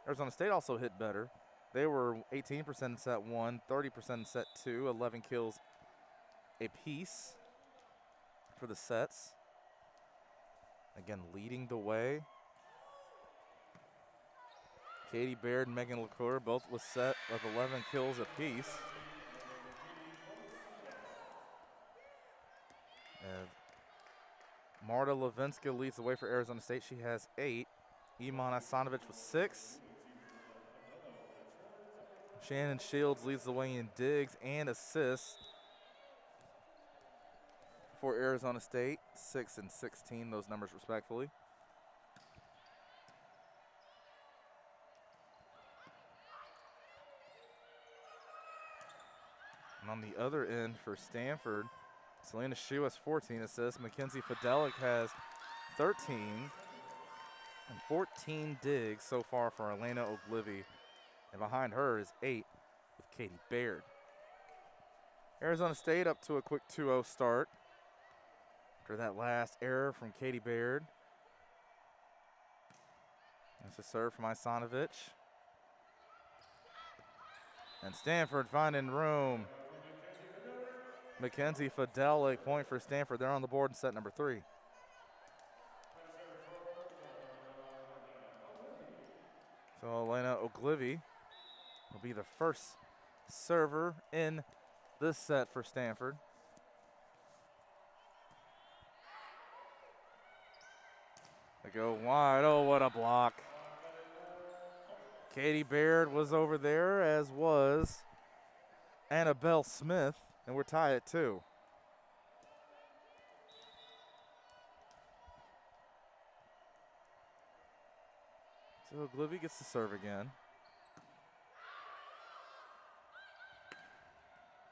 Arizona State also hit better. They were 18% in set 1, 30% in set 2, 11 kills apiece for the sets. Again, leading the way. Katie Baird and Megan LaCour both with set of 11 kills apiece. Marta Levinska leads the way for Arizona State. She has 8. Iman Asanovic with 6. Shannon Shields leads the way in digs and assists for Arizona State. 6 and 16, those numbers respectfully. And on the other end for Stanford, Selena Shue has 14 assists. Mackenzie Fidelic has 13. And 14 digs so far for Elena Oglivie. And behind her is 8 with Katie Baird. Arizona State up to a quick 2-0 start after that last error from Katie Baird. That's a serve from Isanovic. And Stanford finding room. Mackenzie Fidelic, point for Stanford. They're on the board in set number 3. So Elena Oglivie will be the first server in this set for Stanford. They go wide. Oh, what a block. Katie Baird was over there, as was Annabelle Smith, and we're tied at 2. So Oglivie gets to serve again.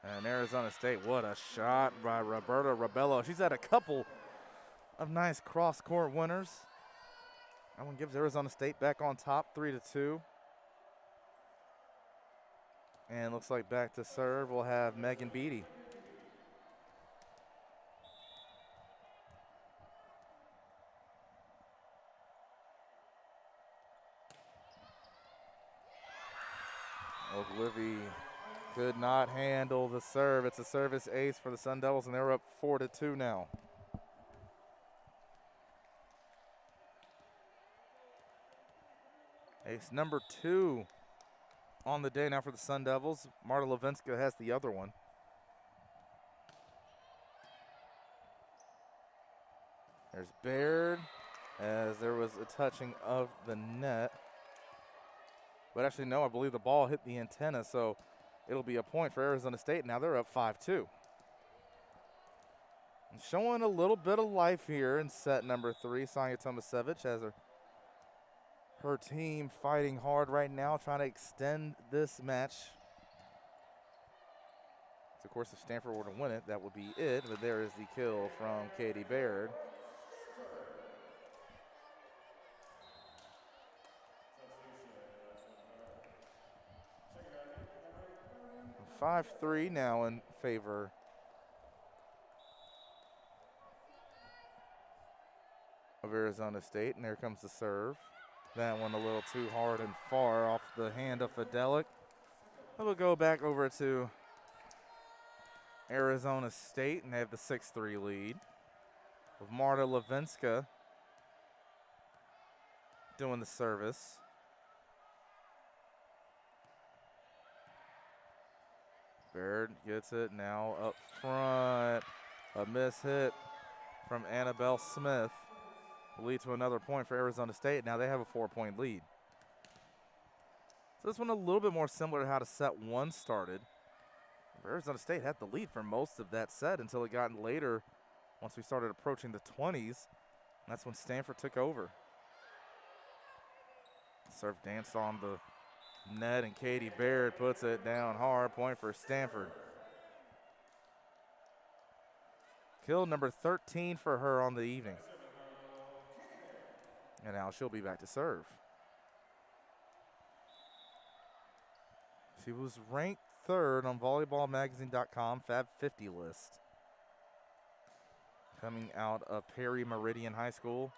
And Arizona State, what a shot by Roberta Rabello. She's had a couple of nice cross-court winners. That one gives Arizona State back on top, 3-2. And looks like back to serve we'll have Megan Beatty. Oglivie could not handle the serve. It's a service ace for the Sun Devils, and they're up 4-2 now. Ace number 2 on the day now for the Sun Devils. Marta Levinska has the other one. There's Baird, as there was a touching of the net. But actually, no, I believe the ball hit the antenna, so it'll be a point for Arizona State. Now they're up 5-2. And showing a little bit of life here in set number 3. Sonia Tomasevich has her team fighting hard right now, trying to extend this match. So of course, if Stanford were to win it, that would be it. But there is the kill from Katie Baird. 5-3 now in favor of Arizona State, and there comes the serve. That one a little too hard and far off the hand of Fidelic. We'll go back over to Arizona State, and they have the 6-3 lead with Marta Levinska doing the service. Baird gets it now up front. A miss hit from Annabelle Smith. Lead to another point for Arizona State. Now they have a 4-point lead. So this one a little bit more similar to how the set one started. Arizona State had the lead for most of that set until it got later once we started approaching the 20s. That's when Stanford took over. Serve danced on the net, and Katie Baird puts it down hard. Point for Stanford. Kill number 13 for her on the evening. And now she'll be back to serve. She was ranked 3rd on volleyballmagazine.com Fab 50 list. Coming out of Perry Meridian High School.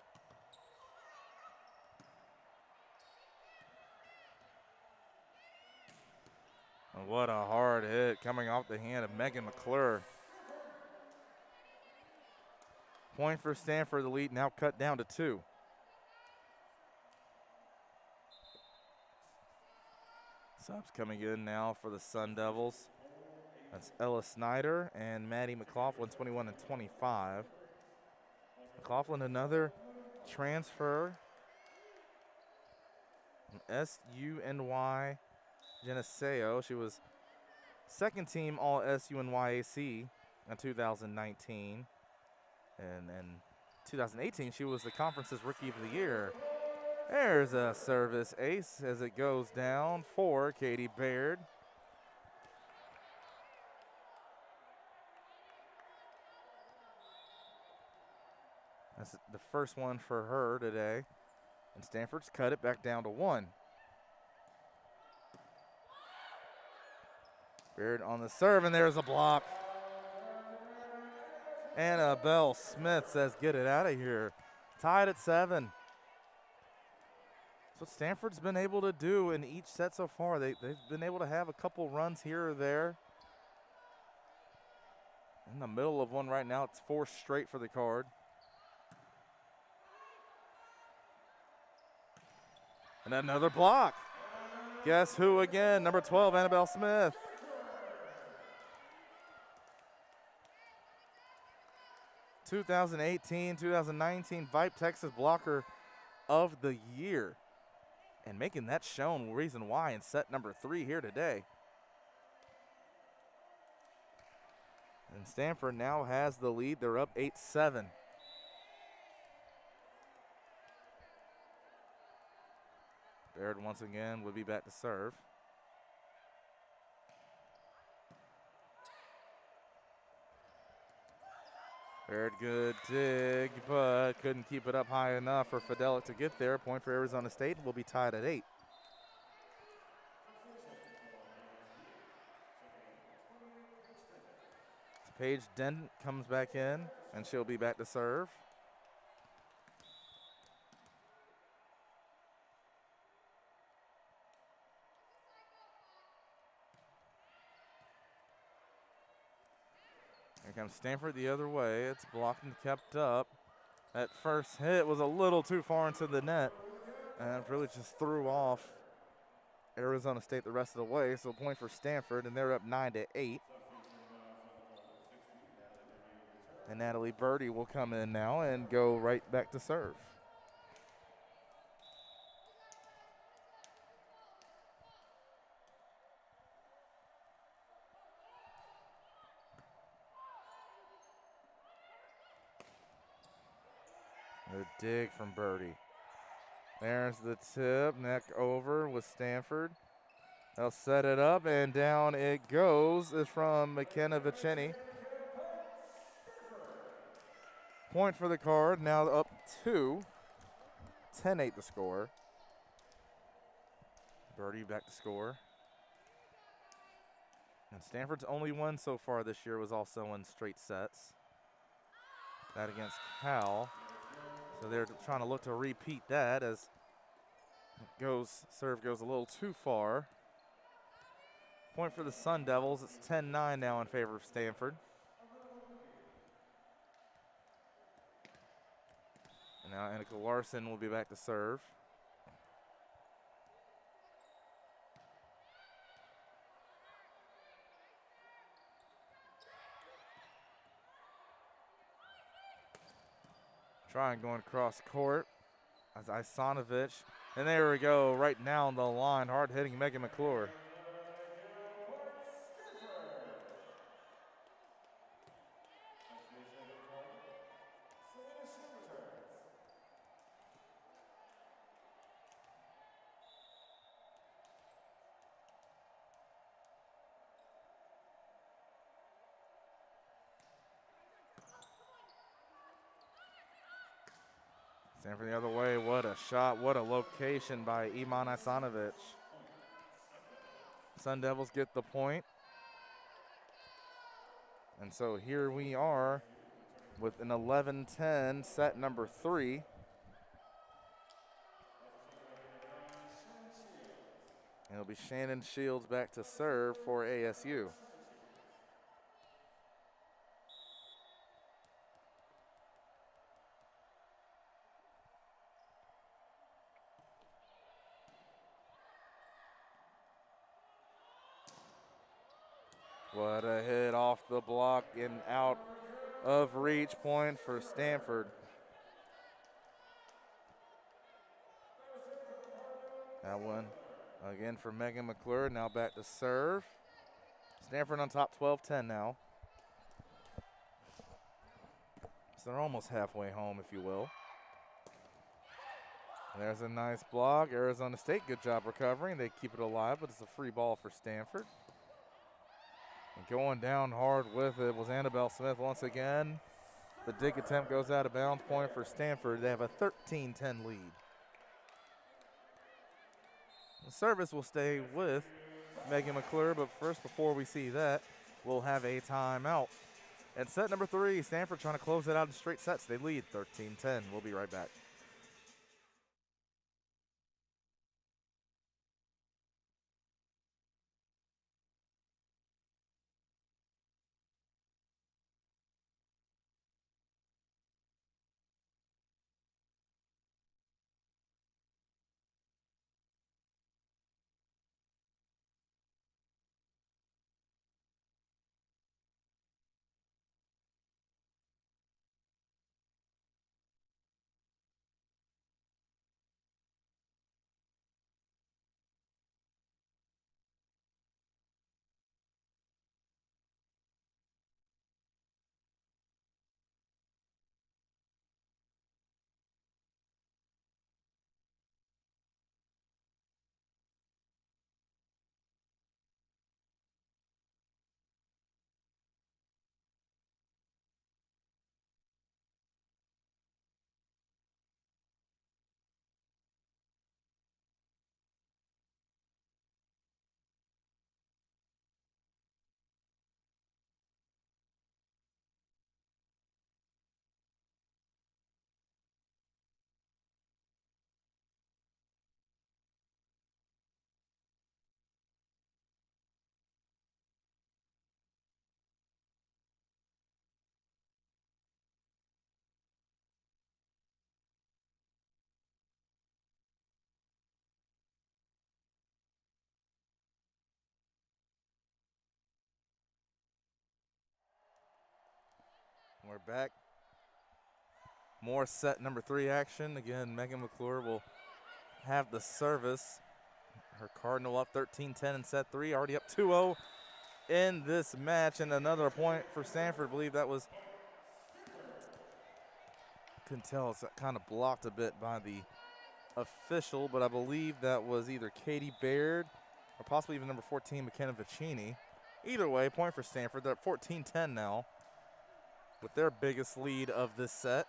And what a hard hit coming off the hand of Megan McClure. Point for Stanford, the lead now cut down to 2. Subs coming in now for the Sun Devils. That's Ella Snyder and Maddie McLaughlin, 21 and 25. McLaughlin, another transfer from SUNY Geneseo. She was second team all SUNYAC in 2019. And in 2018, she was the conference's Rookie of the Year. There's a service ace as it goes down for Katie Baird. That's the first one for her today. And Stanford's cut it back down to 1. Baird on the serve, and there's a block. Annabelle Smith says, get it out of here. Tied at 7. That's what Stanford's been able to do in each set so far. They've been able to have a couple runs here or there. In the middle of one right now, it's 4 straight for the card. And another block. Guess who again? Number 12, Annabelle Smith. (2018-2019) Vipe Texas Blocker of the Year. And making that shown reason why in set number 3 here today. And Stanford now has the lead. They're up 8-7. Baird once again will be back to serve. Baird, good dig, but couldn't keep it up high enough for Fidelic to get there. Point for Arizona State, and we'll be tied at 8. Paige Dent comes back in, and she'll be back to serve. Here comes Stanford the other way. It's blocked and kept up. That first hit was a little too far into the net, and really just threw off Arizona State the rest of the way. So point for Stanford, and they're up 9-8. And Natalie Birdie will come in now and go right back to serve. The dig from Birdie. There's the tip, neck over with Stanford. They'll set it up, and down it goes. It's from McKenna Vicini. Point for the card, now up 2. 10-8 the score. Birdie back to score. And Stanford's only win so far this year was also in straight sets. That against Cal. So they're trying to look to repeat that as serve goes a little too far. Point for the Sun Devils. It's 10-9 now in favor of Stanford. And now Annika Larson will be back to serve. Trying going across court as Isanovich. And there we go, right now on the line, hard hitting Megan McClure. Stanford the other way. What a shot. What a location by Iman Isanovich. Sun Devils get the point. And so here we are with an 11-10 set number 3. And it'll be Shannon Shields back to serve for ASU. What a hit off the block and out of reach, point for Stanford. That one again for Megan McClure, now back to serve. Stanford on top 12-10 now. So they're almost halfway home, if you will. There's a nice block. Arizona State, good job recovering. They keep it alive, but it's a free ball for Stanford. And going down hard with it was Annabelle Smith once again. The dig attempt goes out of bounds, point for Stanford. They have a 13-10 lead. The service will stay with Megan McClure, but first, before we see that, we'll have a timeout. And set number 3, Stanford trying to close it out in straight sets. They lead 13-10. We'll be right back. We're back. More set number 3 action. Again, Megan McClure will have the service. Her Cardinal up 13-10 in set 3, already up 2-0 in this match, and another point for Stanford. I believe that was, couldn't tell, it's kind of blocked a bit by the official, but I believe that was either Katie Baird or possibly even number 14, McKenna Vicini. Either way, point for Stanford. They're at 14-10 now with their biggest lead of this set.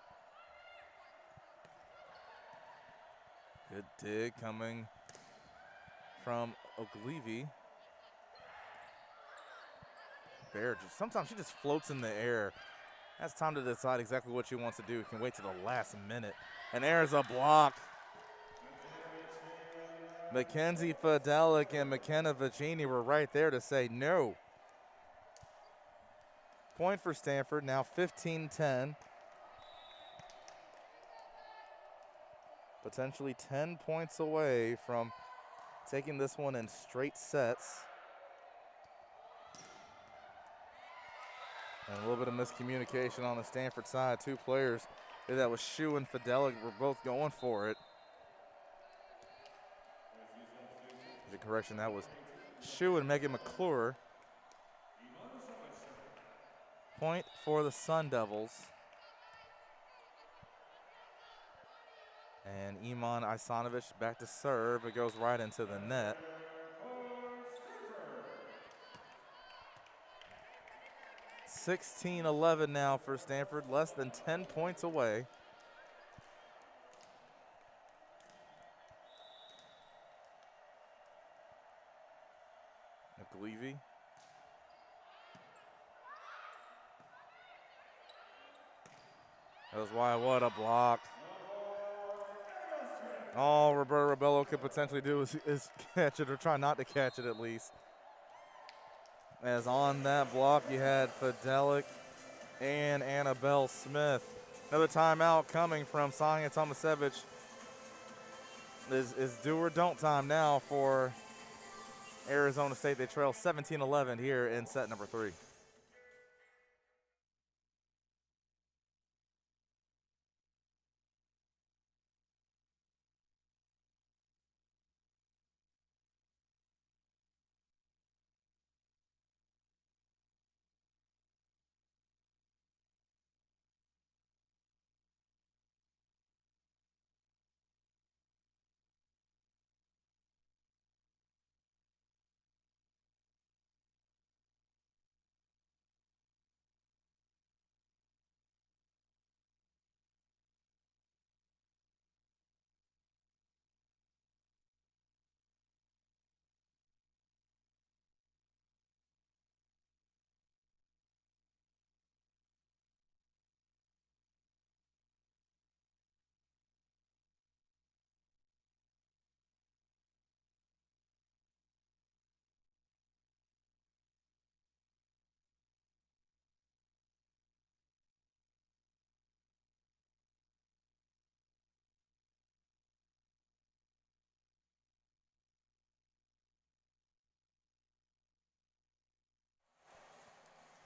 Good dig coming from Oglivi. Baird, sometimes she just floats in the air. Has time to decide exactly what she wants to do. Can wait to the last minute. And there's a block. Mackenzie Fidelic and McKenna Vicini were right there to say no. Point for Stanford, now 15-10. Potentially 10 points away from taking this one in straight sets. And a little bit of miscommunication on the Stanford side. 2 players That was Shu and Fidelic were both going for it. The correction, that was Shu and Megan McClure. Point for the Sun Devils. And Iman Isanovich back to serve. It goes right into the net. 16-11 now for Stanford, less than 10 points away. McLeavy. That was why, what a block. All Roberto Rebello could potentially do is catch it, or try not to catch it at least. As on that block, you had Fidelic and Annabelle Smith. Another timeout coming from Sonia Tomasevich. Is do or don't time now for Arizona State. They trail 17-11 here in set number 3.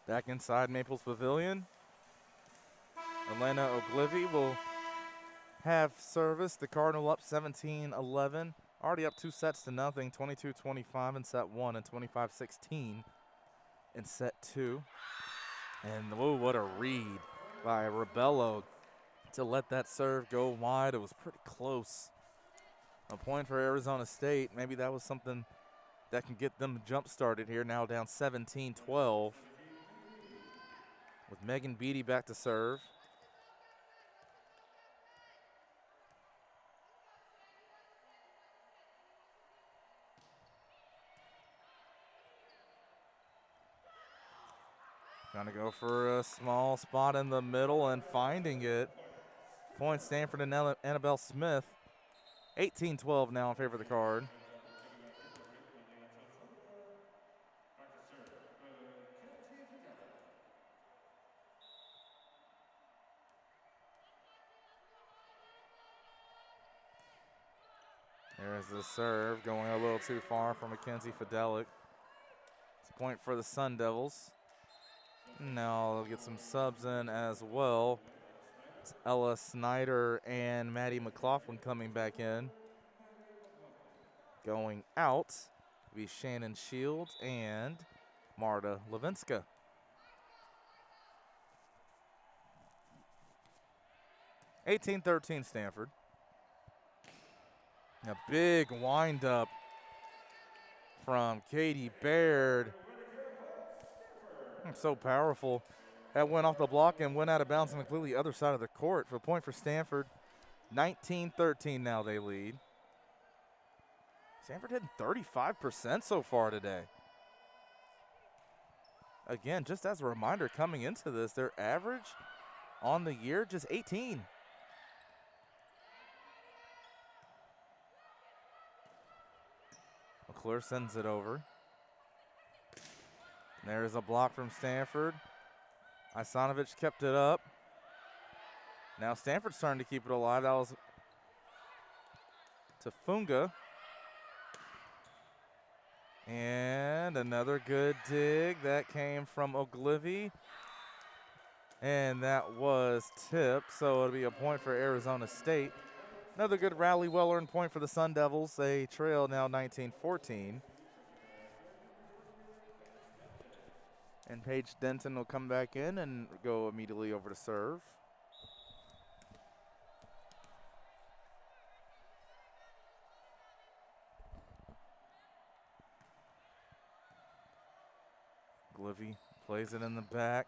Back inside Maples Pavilion. Elena Oglivy will have service. The Cardinal up 17-11. Already up 2 sets to nothing. 22-25 in set 1 and 25-16 in set 2. And whoa, what a read by Rebello to let that serve go wide. It was pretty close. A point for Arizona State. Maybe that was something that can get them jump started here. Now down 17-12. With Megan Beatty back to serve. Trying to go for a small spot in the middle and finding it. Point Stanford and Annabelle Smith. 18-12 now in favor of the Card. There's the serve going a little too far for Mackenzie Fidelic. It's a point for the Sun Devils. Now they'll get some subs in as well. It's Ella Snyder and Maddie McLaughlin coming back in. Going out will be Shannon Shields and Marta Levinska. (18-13) Stanford. A big windup from Katie Baird. So powerful. That went off the block and went out of bounds on the completely other side of the court for a point for Stanford. 19-13 now they lead. Stanford hitting 35% so far today. Again, just as a reminder coming into this, their average on the year just 18. McClure sends it over. There's a block from Stanford. Isanovich kept it up. Now Stanford's starting to keep it alive. That was Tafunga. And another good dig. That came from Oglivy. And that was tipped, so it'll be a point for Arizona State. Another good rally, well-earned point for the Sun Devils. They trail now 19-14. And Paige Denton will come back in and go immediately over to serve. Glivy plays it in the back.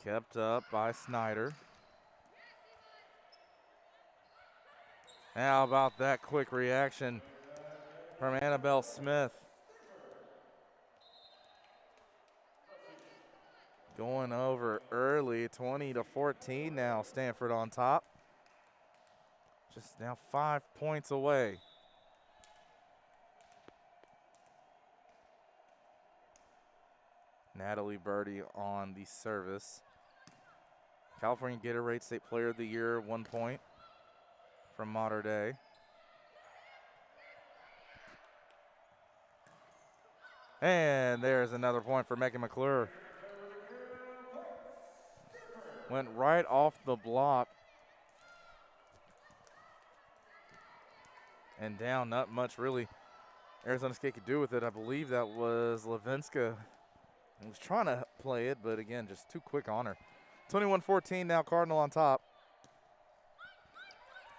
Kept up by Snyder. How about that quick reaction from Annabelle Smith? Going over early, 20-14 now. Stanford on top. Just now 5 points away. Natalie Birdie on the service. California Gatorade State Player of the Year, 1 point from Mater Dei. And there's another point for Megan McClure. Went right off the block. And down, not much really Arizona State could do with it. I believe that was Levinska. He was trying to play it, but again, just too quick on her. 21-14 now, Cardinal on top.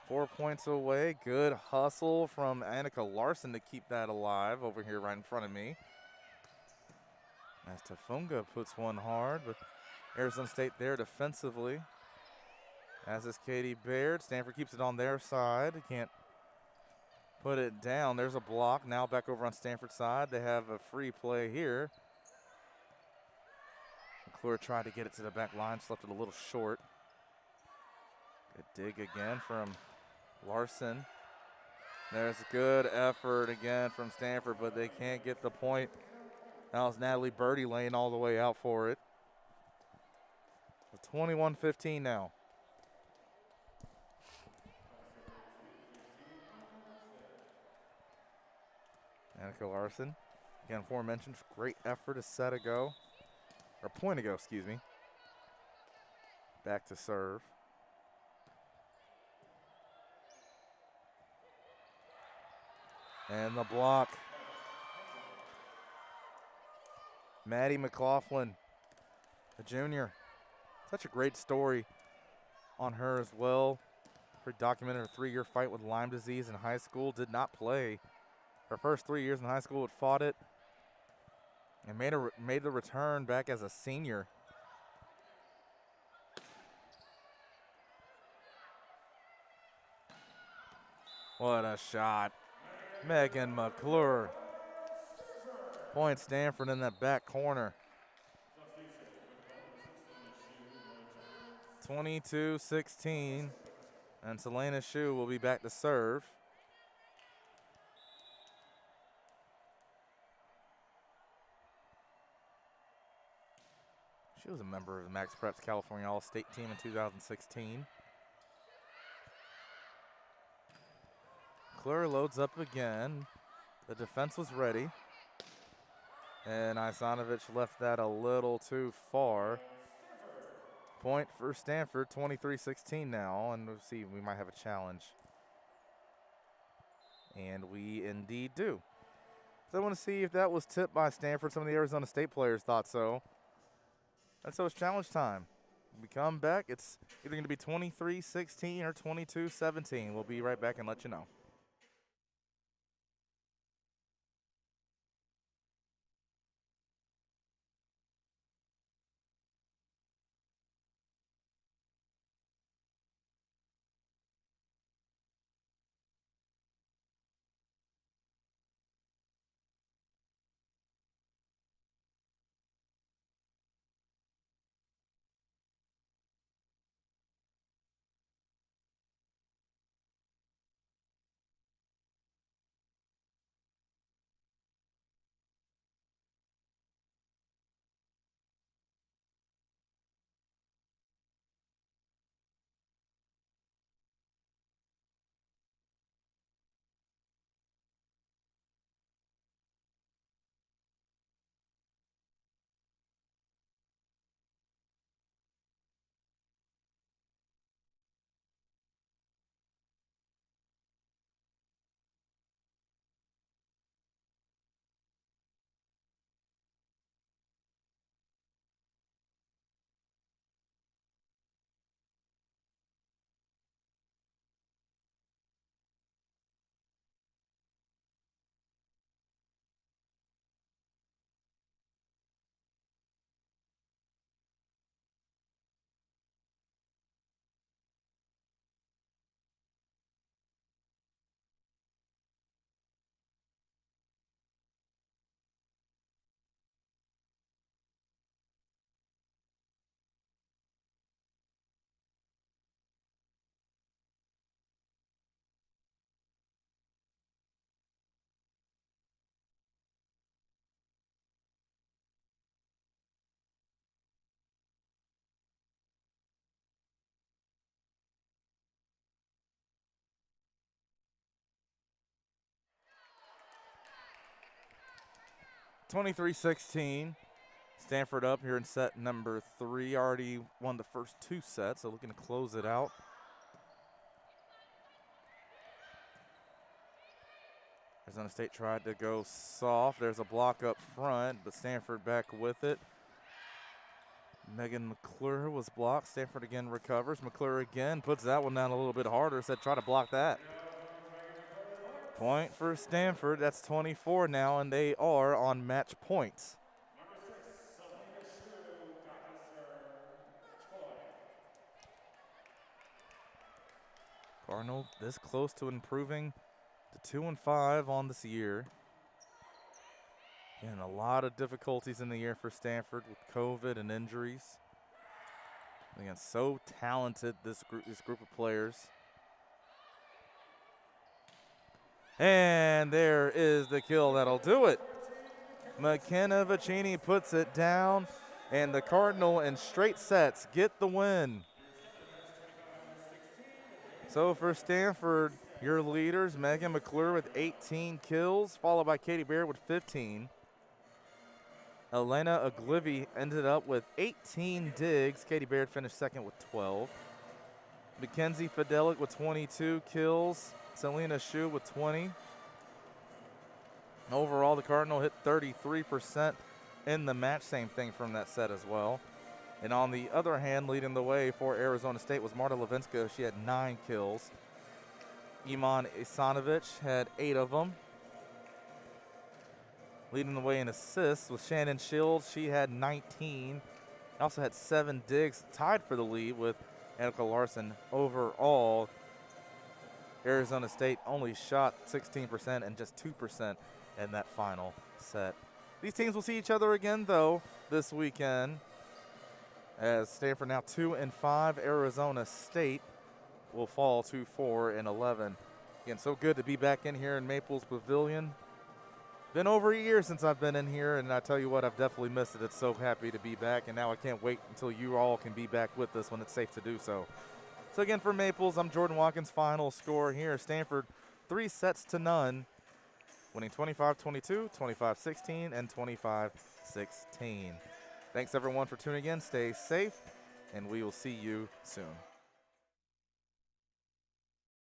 4 points away. Good hustle from Annika Larson to keep that alive over here right in front of me. As Tafunga puts one hard, but Arizona State there defensively. As is Katie Baird. Stanford keeps it on their side. Can't put it down. There's a block. Now back over on Stanford's side. They have a free play here. McClure tried to get it to the back line, just left it a little short. Good dig again from Larson. There's a good effort again from Stanford, but they can't get the point. That was Natalie Birdie laying all the way out for it. So 21-15 now. Annika Larson, again, aforementioned, great effort, a set ago, or a point ago, excuse me. Back to serve. And the block. Maddie McLaughlin, a junior. Such a great story on her as well. Her documented her 3-year fight with Lyme disease in high school. Did not play her first 3 years in high school, but fought it and made the return back as a senior. What a shot. Megan McClure. Point Stanford in that back corner. 22-16. And Selena Shu will be back to serve. She was a member of the Max Preps California All-State team in 2016. McClure loads up again. The defense was ready. And Isanovich left that a little too far. Point for Stanford, 23-16 now. And we'll see, we might have a challenge. And we indeed do. So I want to see if that was tipped by Stanford. Some of the Arizona State players thought so. And so it's challenge time. We come back, it's either going to be 23-16 or 22-17. We'll be right back and let you know. 23-16. Stanford up here in set number 3. Already won the first 2 sets, so looking to close it out. Arizona State tried to go soft. There's a block up front, but Stanford back with it. Megan McClure was blocked. Stanford again recovers. McClure again puts that one down a little bit harder. Said try to block that. Point for Stanford. That's 24 now, and they are on match points. Cardinal this close to improving to 2-5 on this year. And a lot of difficulties in the year for Stanford with COVID and injuries. Again, so talented, this group of players. And there is the kill that'll do it. McKenna Vicini puts it down, and the Cardinal in straight sets get the win. So for Stanford, your leaders, Megan McClure with 18 kills, followed by Katie Baird with 15. Elena Oglivy ended up with 18 digs. Katie Baird finished second with 12. Mackenzie Fidelic with 22 kills. Selena Shu with 20. Overall, the Cardinal hit 33% in the match. Same thing from that set as well. And on the other hand, leading the way for Arizona State was Marta Levinska. She had 9 kills. Iman Isanovich had 8 of them. Leading the way in assists was Shannon Shields. She had 19. Also had 7 digs, tied for the lead with Annika Larson. Overall, Arizona State only shot 16% and just 2% in that final set. These teams will see each other again, though, this weekend, as Stanford now 2-5. Arizona State will fall to 4-11. Again, so good to be back in here in Maples Pavilion. Been over a year since I've been in here, and I tell you what, I've definitely missed it. It's so happy to be back, and now I can't wait until you all can be back with us when it's safe to do so. So again, for Maples, I'm Jordan Watkins. Final score here, Stanford 3-0, winning 25-22, 25-16, and 25-16. Thanks everyone for tuning in. Stay safe, and we will see you soon.